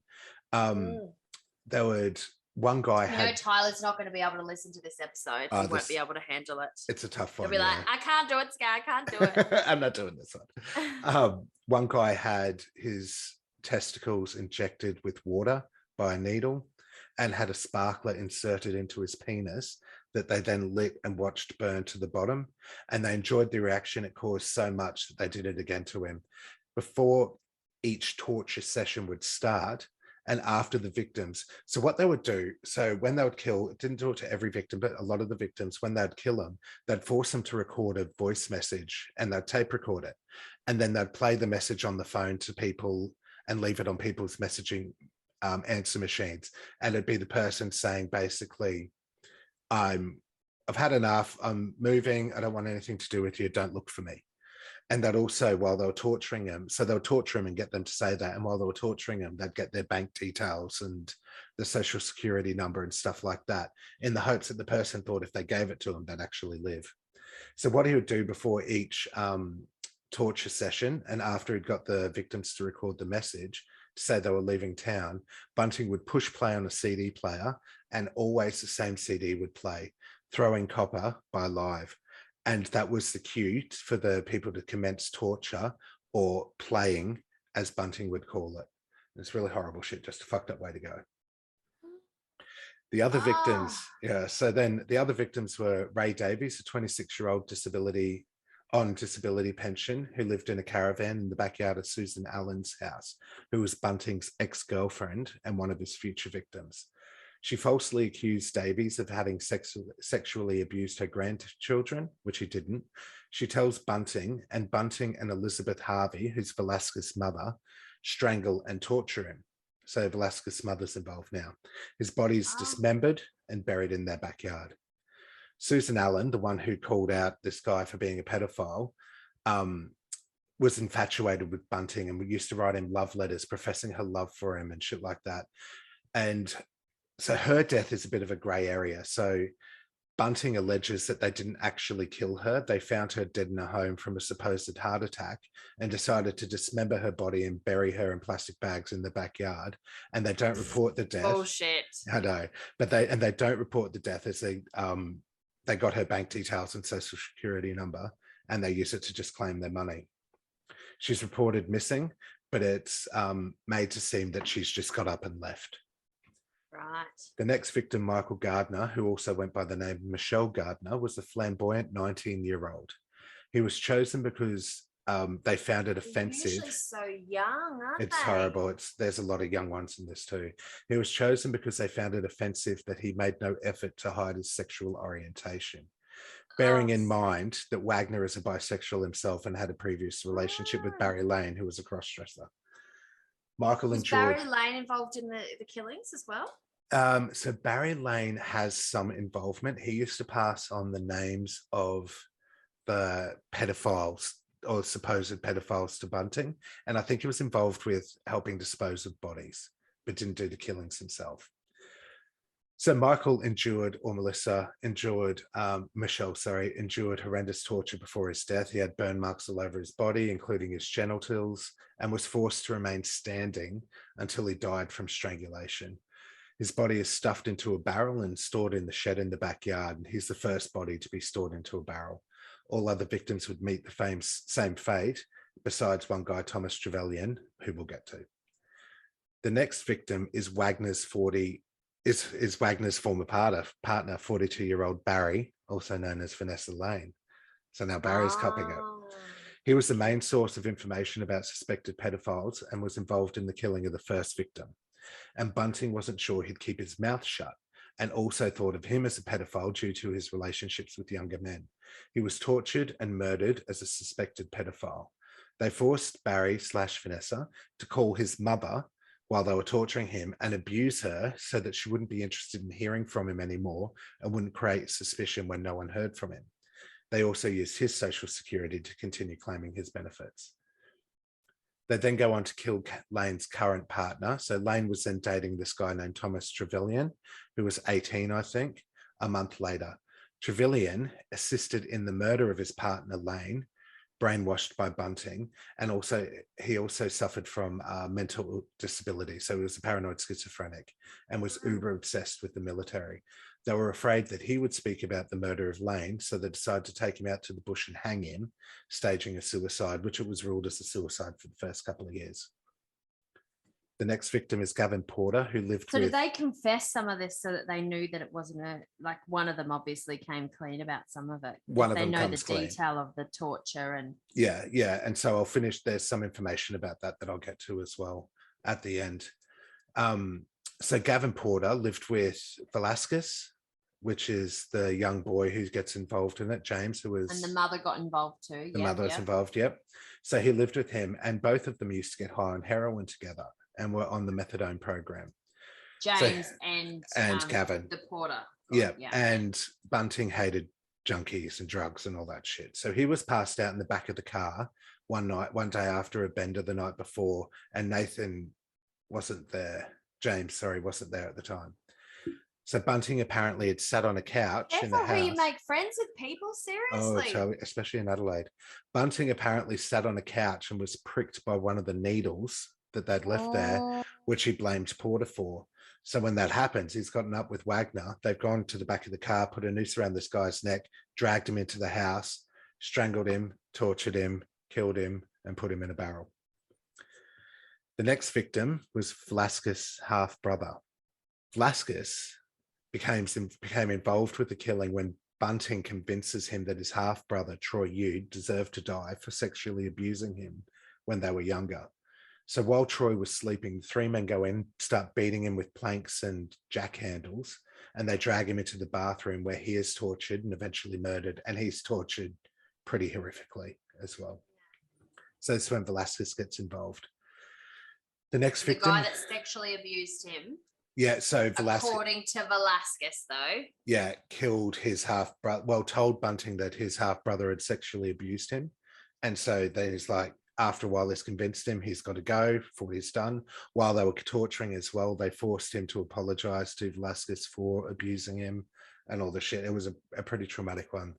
One guy Tyler's not going to be able to listen to this episode. He won't be able to handle it. It's a tough one. He'll be like, I can't do it, Skye. I can't do it. I'm not doing this one. One guy had his testicles injected with water by a needle and had a sparkler inserted into his penis that they then lit and watched burn to the bottom. And they enjoyed the reaction it caused so much that they did it again to him. Before each torture session would start, and after the victims. So what they would do, so when they would kill, it didn't do it to every victim, but a lot of the victims, when they'd kill them, they'd force them to record a voice message and they'd tape record it. And then they'd play the message on the phone to people and leave it on people's messaging answer machines. And it'd be the person saying basically, I've had enough, I'm moving, I don't want anything to do with you, don't look for me. And that also, while they were torturing him, so they would torture him and get them to say that. And while they were torturing him, they'd get their bank details and the social security number and stuff like that, in the hopes that the person thought if they gave it to him, they'd actually live. So what he would do before each torture session, and after he'd got the victims to record the message to say they were leaving town, Bunting would push play on a CD player, and always the same CD would play, Throwing Copper by Live. And that was the cue for the people to commence torture, or playing, as Bunting would call it. It's really horrible shit, just a fucked up way to go. The other victims, so then the other victims were Ray Davies, a 26-year-old disability pension, who lived in a caravan in the backyard of Susan Allen's house, who was Bunting's ex-girlfriend and one of his future victims. She falsely accused Davies of having sexually abused her grandchildren, which he didn't. She tells Bunting and Elizabeth Harvey, who's Velasquez's mother, strangle and torture him. So Velasquez's mother's involved now. His body's dismembered and buried in their backyard. Susan Allen, the one who called out this guy for being a pedophile, was infatuated with Bunting and used to write him love letters professing her love for him and shit like that. And so her death is a bit of a grey area. So Bunting alleges that they didn't actually kill her. They found her dead in a home from a supposed heart attack and decided to dismember her body and bury her in plastic bags in the backyard. And they don't report the death. Bullshit. I know, but they don't report the death as they got her bank details and social security number, and they use it to just claim their money. She's reported missing, but it's made to seem that she's just got up and left. Right. The next victim, Michael Gardner, who also went by the name Michelle Gardner, was a flamboyant 19-year-old. He was chosen because they found it offensive. They're usually so young, aren't they? It's horrible. There's a lot of young ones in this too. He was chosen because they found it offensive that he made no effort to hide his sexual orientation. Bearing in mind that Wagner is a bisexual himself and had a previous relationship with Barry Lane, who was a crossdresser. Michael and George. Was Barry Lane involved in the killings as well? So Barry Lane has some involvement. He used to pass on the names of the pedophiles or supposed pedophiles to Bunting. And I think he was involved with helping dispose of bodies, but didn't do the killings himself. So Michelle endured horrendous torture before his death. He had burn marks all over his body, including his genitals, and was forced to remain standing until he died from strangulation. His body is stuffed into a barrel and stored in the shed in the backyard, and he's the first body to be stored into a barrel. All other victims would meet the same fate, besides one guy, Thomas Trevelyan, who we'll get to. The next victim is Wagner's former partner, 42-year-old Barry, also known as Vanessa Lane. So now Barry's copping it. He was the main source of information about suspected pedophiles and was involved in the killing of the first victim. And Bunting wasn't sure he'd keep his mouth shut, and also thought of him as a pedophile due to his relationships with younger men. He was tortured and murdered as a suspected pedophile. They forced Barry/Vanessa to call his mother while they were torturing him and abuse her so that she wouldn't be interested in hearing from him anymore and wouldn't create suspicion when no one heard from him. They also used his social security to continue claiming his benefits. They then go on to kill Lane's current partner. So Lane was then dating this guy named Thomas Trevelyan, who was 18, I think, a month later. Trevelyan assisted in the murder of his partner, Lane, brainwashed by Bunting, and he also suffered from mental disability. So he was a paranoid schizophrenic and was uber obsessed with the military. They were afraid that he would speak about the murder of Lane, so they decided to take him out to the bush and hang him, staging a suicide, which it was ruled as a suicide for the first couple of years. The next victim is Gavin Porter, who lived with... So did they confess some of this so that they knew that it wasn't one of them obviously came clean about some of it? One of them comes clean. They know the detail of the torture and... Yeah. And so I'll finish. There's some information about that I'll get to as well at the end. So Gavin Porter lived with Velasquez, which is the young boy who gets involved in it, James, who was... And the mother got involved too. The mother was involved, yep. So he lived with him, and both of them used to get high on heroin together and were on the methadone program. James and Gavin. The Porter. Yeah, and Bunting hated junkies and drugs and all that shit. So he was passed out in the back of the car one day after a bender the night before, and Nathan wasn't there. James, sorry, wasn't there at the time. So Bunting apparently had sat on a couch in the house. Who you make friends with people, seriously? Oh, especially in Adelaide. Bunting apparently sat on a couch and was pricked by one of the needles that they'd left there, which he blamed Porter for. So when that happens, he's gotten up with Wagner. They've gone to the back of the car, put a noose around this guy's neck, dragged him into the house, strangled him, tortured him, killed him, and put him in a barrel. The next victim was Velasquez's half-brother. Velasquez became involved with the killing when Bunting convinces him that his half-brother, Troy Yude, deserved to die for sexually abusing him when they were younger. So while Troy was sleeping, the three men go in, start beating him with planks and jack handles, and they drag him into the bathroom where he is tortured and eventually murdered, and he's tortured pretty horrifically as well. So that's when Velasquez gets involved. The next victim... The guy that sexually abused him. Yeah, so Velasquez... According to Velasquez, though. Yeah, killed his half-brother... Well, told Bunting that his half-brother had sexually abused him. And so then he's like, after a while, this convinced him he's got to go for what he's done. While they were torturing as well, they forced him to apologize to Velasquez for abusing him. and all the shit. It was a pretty traumatic one,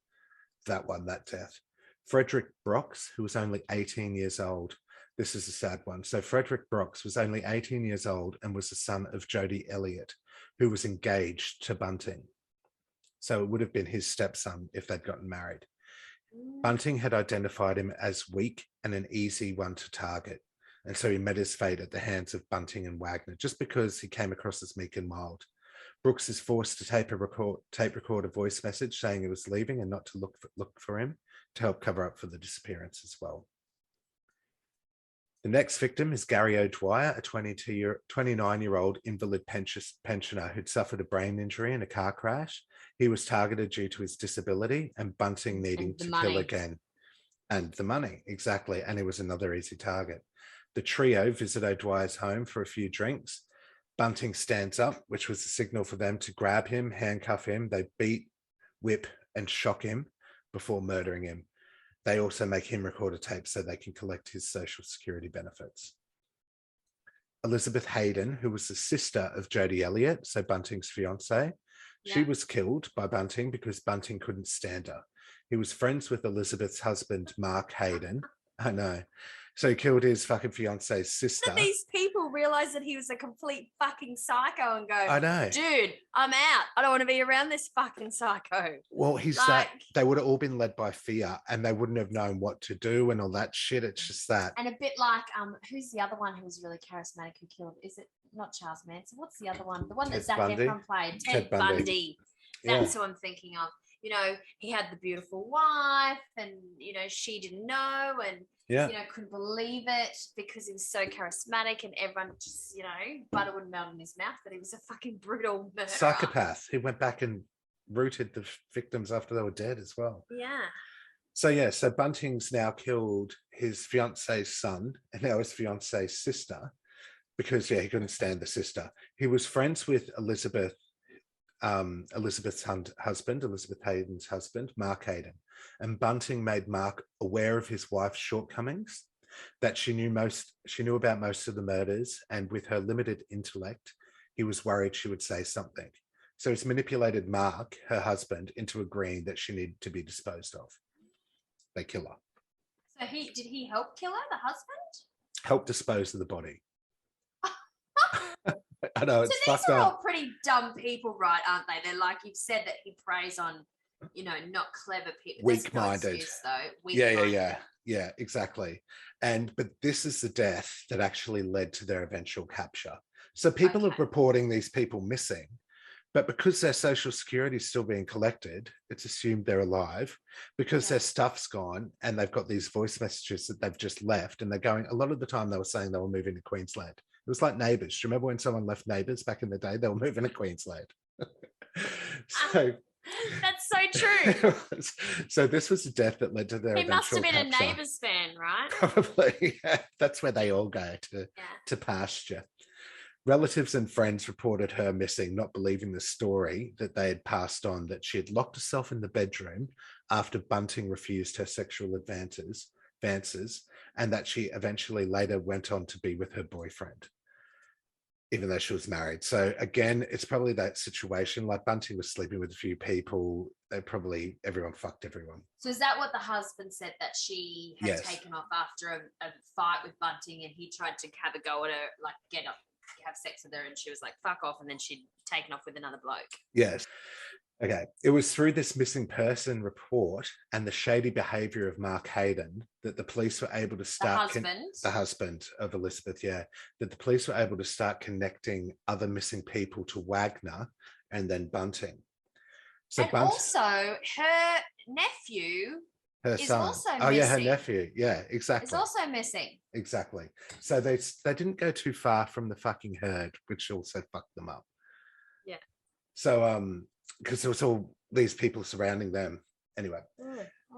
that death. Frederick Brox, who was only 18 years old. This is a sad one. So Frederick Brox was only 18 years old and was the son of Jody Elliott, who was engaged to Bunting. So it would have been his stepson if they'd gotten married. Bunting had identified him as weak and an easy one to target. And so he met his fate at the hands of Bunting and Wagner, just because he came across as meek and mild. Brooks is forced to tape record a voice message saying he was leaving and not to look for him, to help cover up for the disappearance as well. The next victim is Gary O'Dwyer, a 29-year-old invalid pensioner who'd suffered a brain injury in a car crash. He was targeted due to his disability and Bunting needing to kill again. And the money, exactly. And he was another easy target. The trio visit O'Dwyer's home for a few drinks. Bunting stands up, which was a signal for them to grab him, handcuff him. They beat, whip, and shock him before murdering him. They also make him record a tape so they can collect his social security benefits. Elizabeth Hayden, who was the sister of Jody Elliott, so Bunting's fiance, she was killed by Bunting because Bunting couldn't stand her. He was friends with Elizabeth's husband, Mark Hayden. I know. So he killed his fucking fiance's sister. Did these people realize that he was a complete fucking psycho and go, I know, dude, I'm out. I don't want to be around this fucking psycho. Well, they would have all been led by fear and they wouldn't have known what to do and all that shit. It's just that. And a bit like, who's the other one who was really charismatic who killed? Is it not Charles Manson? What's the other one? The one that Zac Efron played, Ted Bundy. That's who I'm thinking of. You know, he had the beautiful wife and, you know, she didn't know and, you know, couldn't believe it because he was so charismatic and everyone just, you know, butter wouldn't melt in his mouth, but he was a fucking brutal murderer. Psychopath. He went back and rooted the victims after they were dead as well. Yeah. So Bunting's now killed his fiance's son and now his fiance's sister because, he couldn't stand the sister. He was friends with Elizabeth's husband, Elizabeth Hayden's husband, Mark Hayden. And Bunting made Mark aware of his wife's shortcomings, that she knew about most of the murders, and with her limited intellect, he was worried she would say something. So he's manipulated Mark, her husband, into agreeing that she needed to be disposed of. They kill her. So did he help kill her, the husband? Help dispose of the body. I know, it's so fucked these are up. all pretty dumb people, right, aren't they? They're like, you've said that he preys on, you know, not clever people. Weak-minded. Weak-minded. Yeah, exactly. But this is the death that actually led to their eventual capture. So people are reporting these people missing, but because their social security is still being collected, it's assumed they're alive. Because their stuff's gone and they've got these voice messages that they've just left, and they're going, a lot of the time they were saying they were moving to Queensland. It was like Neighbours. Do you remember when someone left Neighbours back in the day? They were moving to Queensland. That's so true. So this was the death that led to their He must have been capture. a Neighbours fan, right? Probably. Yeah. That's where they all go to pasture. Relatives and friends reported her missing, not believing the story that they had passed on, that she had locked herself in the bedroom after Bunting refused her sexual advances, and that she eventually later went on to be with her boyfriend, even though she was married. So again, it's probably that situation, like Bunting was sleeping with a few people. Everyone fucked everyone. So is that what the husband said, that she had taken off after a fight with Bunting, and he tried to have a go at her, like have sex with her, and she was like, fuck off, and then she'd taken off with another bloke? Yes. Okay. It was through this missing person report and the shady behavior of Mark Hayden that the police were able to start... The husband of Elizabeth, that the police were able to start connecting other missing people to Wagner and then Bunting. So also, her nephew... Her son. Also oh, missing. Yeah, her nephew. Yeah, exactly. Is also missing. Exactly. So they didn't go too far from the fucking herd, which also fucked them up. Yeah. So, because there was all these people surrounding them. Anyway,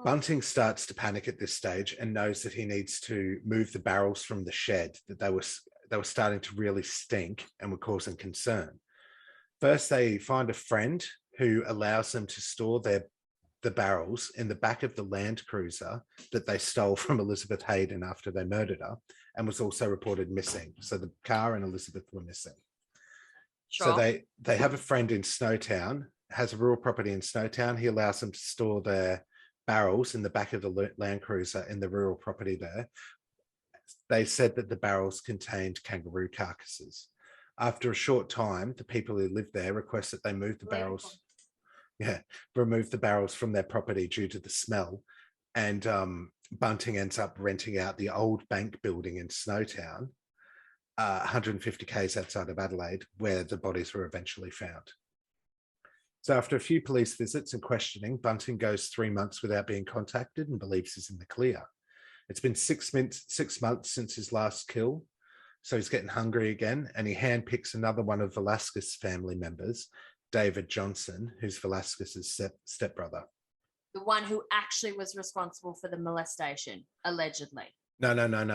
Bunting starts to panic at this stage and knows that he needs to move the barrels from the shed, that they were starting to really stink and were causing concern. First, they find a friend who allows them to store the barrels in the back of the Land Cruiser that they stole from Elizabeth Hayden after they murdered her, and was also reported missing. So the car and Elizabeth were missing. Sure. So they have a friend in Snowtown has a rural property in Snowtown. He allows them to store their barrels in the back of the Land Cruiser in the rural property there. They said that the barrels contained kangaroo carcasses. After a short time, the people who lived there request that they move the barrels. Remove the barrels from their property due to the smell. And Bunting ends up renting out the old bank building in Snowtown, 150 k's outside of Adelaide, where the bodies were eventually found. So after a few police visits and questioning, Bunting goes 3 months without being contacted and believes he's in the clear. It's been 6 months since his last kill, so he's getting hungry again, and he handpicks another one of Velasquez's family members, David Johnson, who's Velasquez's stepbrother. The one who actually was responsible for the molestation, allegedly. No.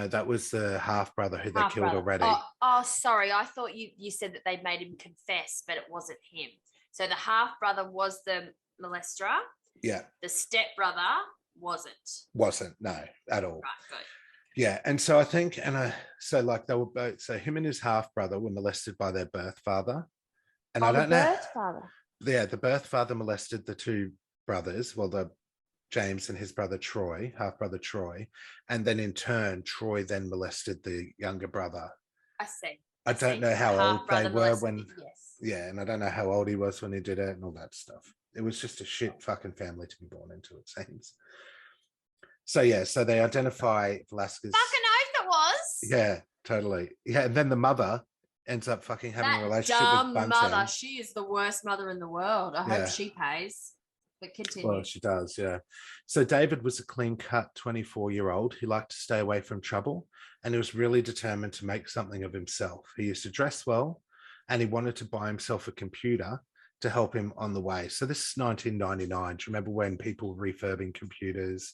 That was the half-brother who they killed already. Oh, sorry. I thought you said that they made him confess, but it wasn't him. So the half-brother was the molester. Yeah. The stepbrother wasn't, no, at all. Right, good. Yeah, and so I think, so like they were both, so him and his half-brother were molested by their birth father. And I don't know. Birth father? Yeah, the birth father molested the two brothers, the James and his brother Troy, half-brother Troy, and then in turn, Troy then molested the younger brother. I see. I don't know how old they were when, yes. Yeah, and I don't know how old he was when he did it and all that stuff. It was just a shit fucking family to be born into, it seems. So yeah, so they identify Velasquez. Fucking oath it was. Yeah, totally. Yeah, and then the mother ends up fucking having a relationship dumb with Bunting. mother. She is the worst mother in the world. I hope she pays. But continue. Well, she does, yeah. So David was a clean-cut 24-year-old who liked to stay away from trouble, and he was really determined to make something of himself. He used to dress well, and he wanted to buy himself a computer to help him on the way. So this is 1999. Do you remember when people were refurbing computers,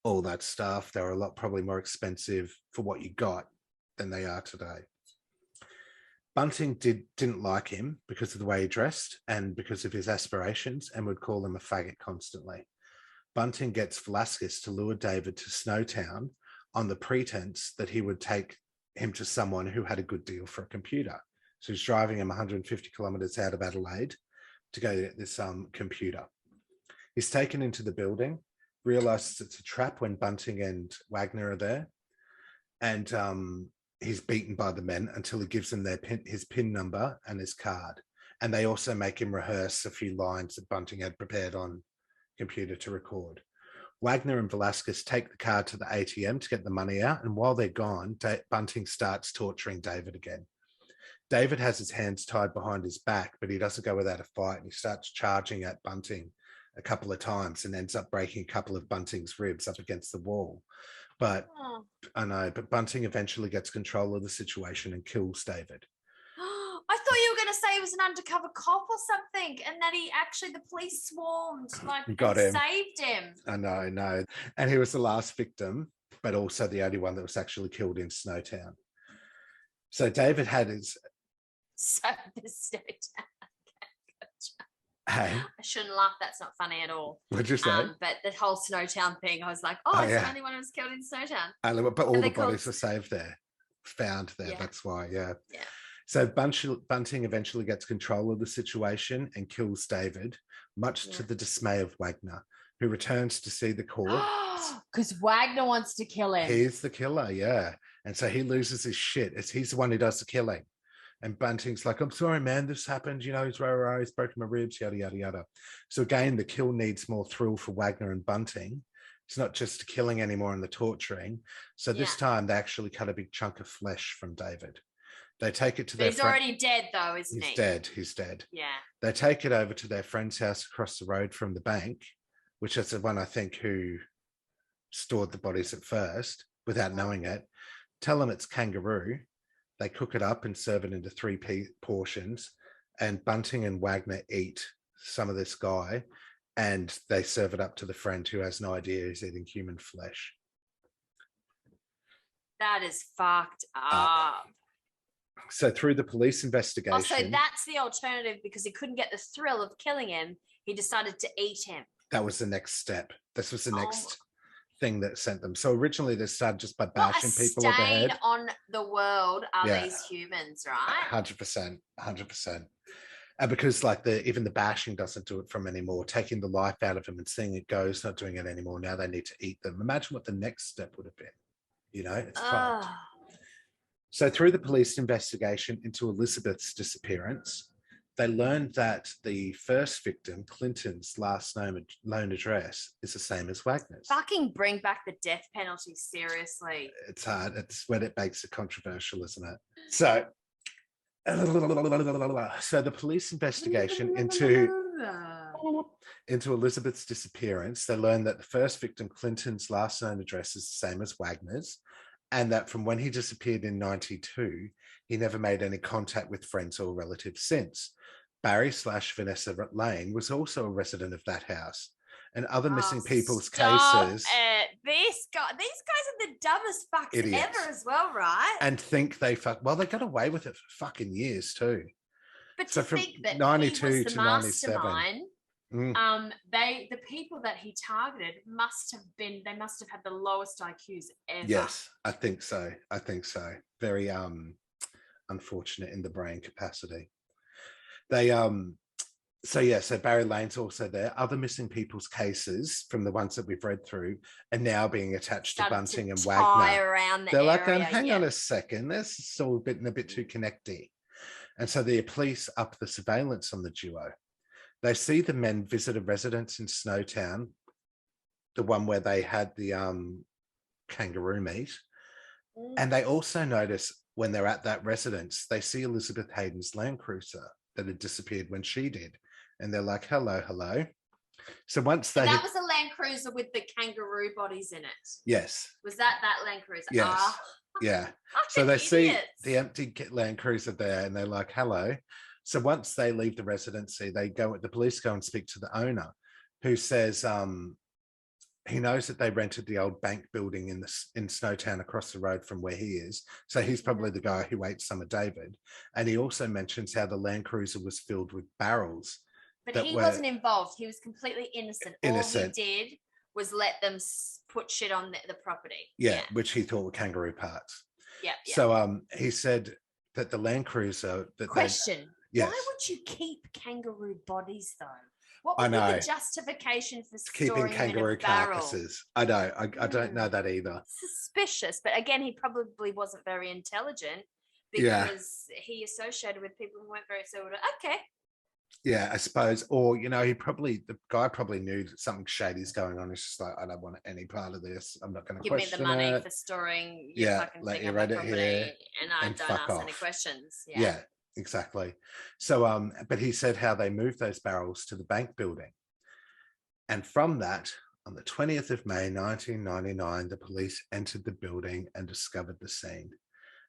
all that stuff? They were probably more expensive for what you got than they are today. Bunting didn't like him because of the way he dressed and because of his aspirations, and would call him a faggot constantly. Bunting gets Velasquez to lure David to Snowtown on the pretense that he would take him to someone who had a good deal for a computer. So he's driving him 150 kilometres out of Adelaide to go get this computer. He's taken into the building, realises it's a trap when Bunting and Wagner are there, and he's beaten by the men until he gives them his PIN number and his card. And they also make him rehearse a few lines that Bunting had prepared on computer to record. Wagner and Velasquez take the card to the ATM to get the money out. And while they're gone, Bunting starts torturing David again. David has his hands tied behind his back, but he doesn't go without a fight. And he starts charging at Bunting a couple of times and ends up breaking a couple of Bunting's ribs up against the wall. But but Bunting eventually gets control of the situation and kills David. I thought you were going to say he was an undercover cop or something, and that the police swarmed, saved him. I know. And he was the last victim, but also the only one that was actually killed in Snowtown. So David had his... So the Snowtown. Hey. I shouldn't laugh. That's not funny at all. What'd you say? But the whole Snowtown thing, I was like, it's the only one who was killed in Snowtown. But all the bodies were saved there, found there. Yeah. That's why, yeah. So Bunting eventually gets control of the situation and kills David, much to the dismay of Wagner, who returns to see the corpse. Because Wagner wants to kill him. He's the killer, yeah. And so he loses his shit as he's the one who does the killing. And Bunting's like, I'm sorry, man, this happened. You know, he's broken my ribs, yada, yada, yada. So again, the kill needs more thrill for Wagner and Bunting. It's not just killing anymore and the torturing. So this time they actually cut a big chunk of flesh from David. They take it to their... He's already dead though, isn't he? He's dead. Yeah. They take it over to their friend's house across the road from the bank, which is the one, I think, who stored the bodies at first without knowing it. Tell them it's kangaroo. They cook it up and serve it into 3 portions, and Bunting and Wagner eat some of this guy, and they serve it up to the friend who has no idea he's eating human flesh. That is fucked up. So through the police investigation... Also, that's the alternative, because he couldn't get the thrill of killing him. He decided to eat him. That was the next step. This was the next thing that sent them. So originally they started just by bashing people on the head. On the world are these humans, right? 100%. And because like even the bashing doesn't do it from anymore, taking the life out of him and seeing it go is not doing it anymore. Now they need to eat them. Imagine what the next step would have been. It's fucked. So through the police investigation into Elizabeth's disappearance, they learned that the first victim, Clinton's last known address, is the same as Wagner's. Fucking bring back the death penalty, seriously. It's hard. It's when it makes it controversial, isn't it? So the police investigation into Elizabeth's disappearance, they learned that the first victim, Clinton's last known address, is the same as Wagner's, and that from when he disappeared in 92, he never made any contact with friends or relatives since. Barry/Vanessa Lane was also a resident of that house. And other missing people's cases. These guys are the dumbest fucks idiots. Ever as well, right? And think they they got away with it for fucking years too. But to think that 92 he was the to 97. mastermind, the people that he targeted must have had the lowest IQs ever. Yes, I think so. Very unfortunate in the brain capacity. They so Barry Lane's also there. Other missing people's cases from the ones that we've read through are now being attached to Bunting and Wagner. They're like, hang on a second, this is still a bit too connecty. And so the police up the surveillance on the duo. They see the men visit a residence in Snowtown, the one where they had the kangaroo meet. And they also notice when they're at that residence, they see Elizabeth Hayden's Land Cruiser that had disappeared when she did. And they're like, hello. So once they... that was a Land Cruiser with the kangaroo bodies in it. Yes. Was that Land Cruiser? Yes. Oh. Yeah. So they see the empty Land Cruiser there and they're like, hello. So once they leave the residency, the police go and speak to the owner, who says he knows that they rented the old bank building in Snowtown across the road from where he is. So he's probably the guy who ate Summer David. And he also mentions how the Land Cruiser was filled with barrels. But he wasn't involved. He was completely innocent. All he did was let them put shit on the property. Yeah, which he thought were kangaroo parts. Yeah. So he said that the Land Cruiser... Question. Why would you keep kangaroo bodies, though? What would be the justification for keeping kangaroo carcasses? I know. I don't know that either. Suspicious. But again, he probably wasn't very intelligent because he associated with people who weren't very sort of, okay. Yeah, I suppose. Or, the guy probably knew that something shady's going on. He's just like, I don't want any part of this. I'm not going to question it. Give me the money for storing your fucking thing on my property and I don't ask any questions. Yeah, exactly. So, but he said how they moved those barrels to the bank building. And from that, on the 20th of May, 1999, the police entered the building and discovered the scene.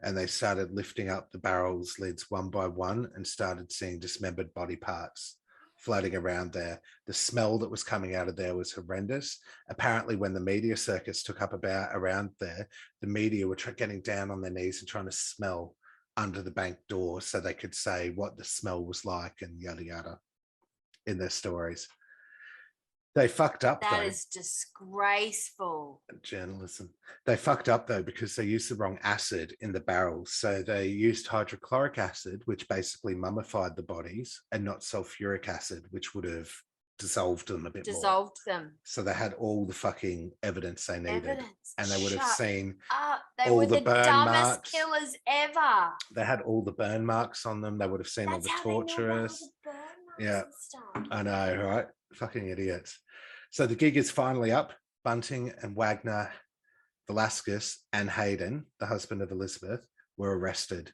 And they started lifting up the barrels lids one by one and started seeing dismembered body parts floating around there. The smell that was coming out of there was horrendous. Apparently, when the media circus took up around there, the media were getting down on their knees and trying to smell under the bank door so they could say what the smell was like and yada yada in their stories. They fucked up. That is disgraceful. Journalism. They fucked up though because they used the wrong acid in the barrels. So they used hydrochloric acid, which basically mummified the bodies, and not sulfuric acid, which would have dissolved them a bit more. Dissolved them. So they had all the fucking evidence they needed. And they would have seen they all were the burn dumbest marks. Killers ever. They had all the burn marks on them. They would have seen all the torturers. Yeah, I know, right? Fucking idiots. So the gig is finally up. Bunting and Wagner, Velasquez and Hayden, the husband of Elizabeth, were arrested.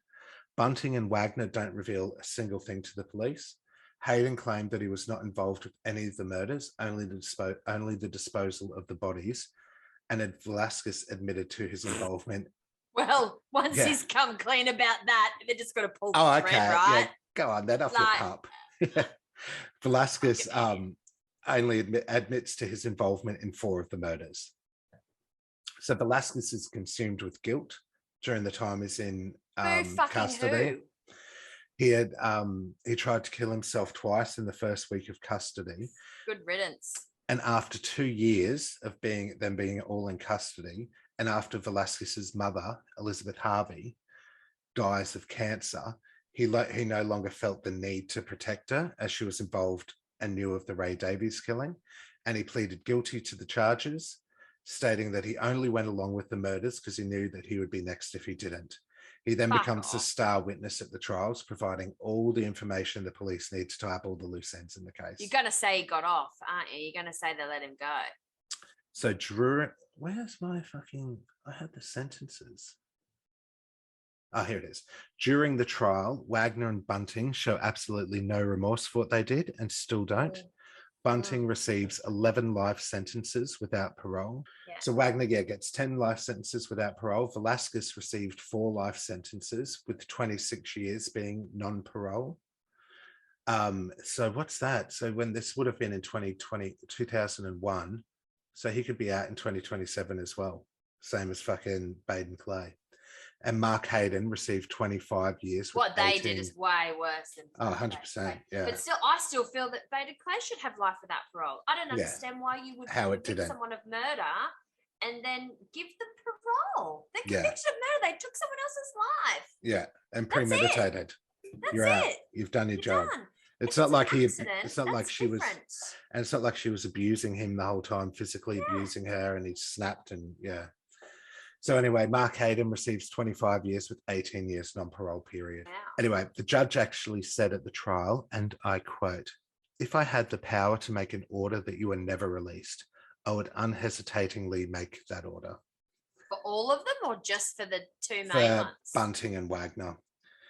Bunting and Wagner don't reveal a single thing to the police. Hayden claimed that he was not involved with any of the murders, only the disposal of the bodies, and Velasquez admitted to his involvement. Well, once he's come clean about that, they're just going to pull the thread, right? Yeah. Go on, then off your pup. Velasquez only admits to his involvement in 4 of the murders. So Velasquez is consumed with guilt during the time he's in custody. He tried to kill himself twice in the first week of custody. Good riddance. And after 2 years of them being all in custody, and after Velasquez's mother, Elizabeth Harvey, dies of cancer, he no longer felt the need to protect her as she was involved and knew of the Ray Davies killing, and he pleaded guilty to the charges, stating that he only went along with the murders because he knew that he would be next if he didn't. He then becomes a star witness at the trials, providing all the information the police need to tie up all the loose ends in the case. You're going to say he got off, aren't you? You're going to say they let him go. So Drew, where's my fucking, I had the sentences. Oh, here it is. During the trial, Wagner and Bunting show absolutely no remorse for what they did and still don't. Bunting receives 11 life sentences without parole. Yeah. So Wagner gets 10 life sentences without parole. Velasquez received 4 life sentences, with 26 years being non-parole. So what's that? So when this would have been in 2001, so he could be out in 2027 as well. Same as fucking Baden-Clay. And Mark Hayden received 25 years. What they did is way worse than 100%. Yeah. But still, I still feel that Baden-Clay should have life without parole. I don't understand why you would convict someone of murder and then give them parole. They're convicted of murder. They took someone else's life. Yeah, and premeditated. You're out. You've done your job. Done. It's not like it's not like she was, and it's not like she was abusing him the whole time, physically abusing her, and he snapped and So anyway, Mark Hayden receives 25 years with 18 years non-parole period. Wow. Anyway, the judge actually said at the trial, and I quote, "If I had the power to make an order that you were never released, I would unhesitatingly make that order." For all of them, or just for the 2 main ones? Bunting and Wagner.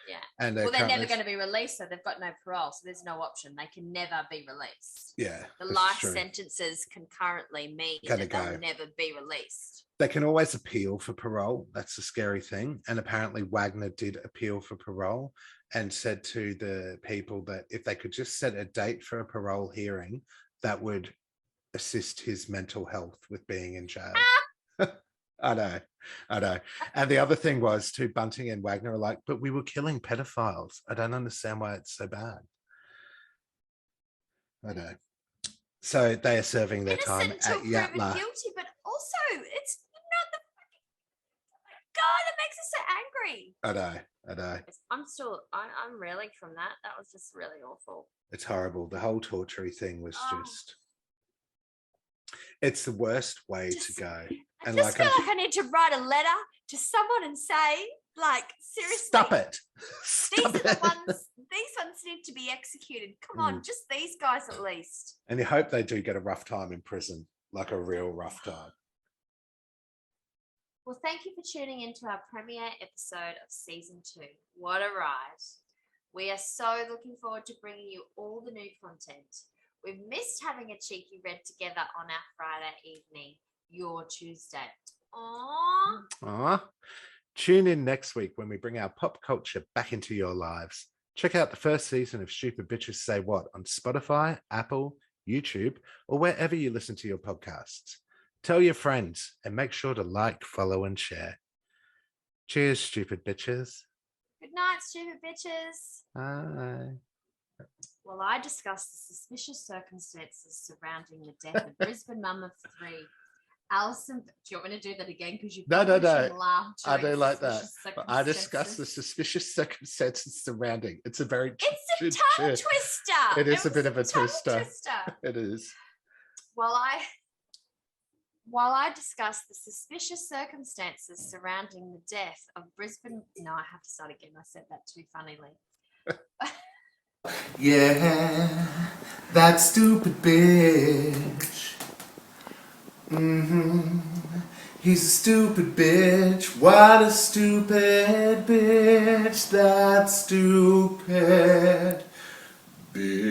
Yeah. And they're never going to be released, so they've got no parole, so there's no option. They can never be released. Yeah. The life sentences can currently mean that they'll never be released. They can always appeal for parole. That's the scary thing. And apparently Wagner did appeal for parole and said to the people that if they could just set a date for a parole hearing, that would assist his mental health with being in jail. I know. And the other thing was too, Bunting and Wagner are like, but we were killing pedophiles. I don't understand why it's so bad. I know. So they are serving their time at Yatla. Guilty, but also it's not the God, it makes us so angry. I know. I'm reeling from that. That was just really awful. It's horrible. The whole torture thing was just, it's the worst way to go. I just feel like I need to write a letter to someone and say, like, seriously, stop it. These ones need to be executed. Come on, just these guys at least. And you hope they do get a rough time in prison, like a real rough time. Well, thank you for tuning into our premiere episode of season 2. What a ride. We are so looking forward to bringing you all the new content. We've missed having a cheeky read together on our Friday evening, your Tuesday. Aww. Tune in next week when we bring our pop culture back into your lives. Check out the first season of Stupid Bitches Say What on Spotify, Apple, YouTube, or wherever you listen to your podcasts. Tell your friends and make sure to like, follow, and share. Cheers, stupid bitches. Good night, stupid bitches. Bye. Well, I discussed the suspicious circumstances surrounding the death of Brisbane mum of 3. Allison, do you want me to do that again? Because you no. I do like that. But I discussed the suspicious circumstances surrounding. It's a very it's a tongue twister. It is a bit of a twister. It is. While I discuss the suspicious circumstances surrounding the death of Brisbane. No, I have to start again. I said that too funnily. Yeah, that stupid bitch. He's a stupid bitch. What a stupid bitch. That stupid bitch.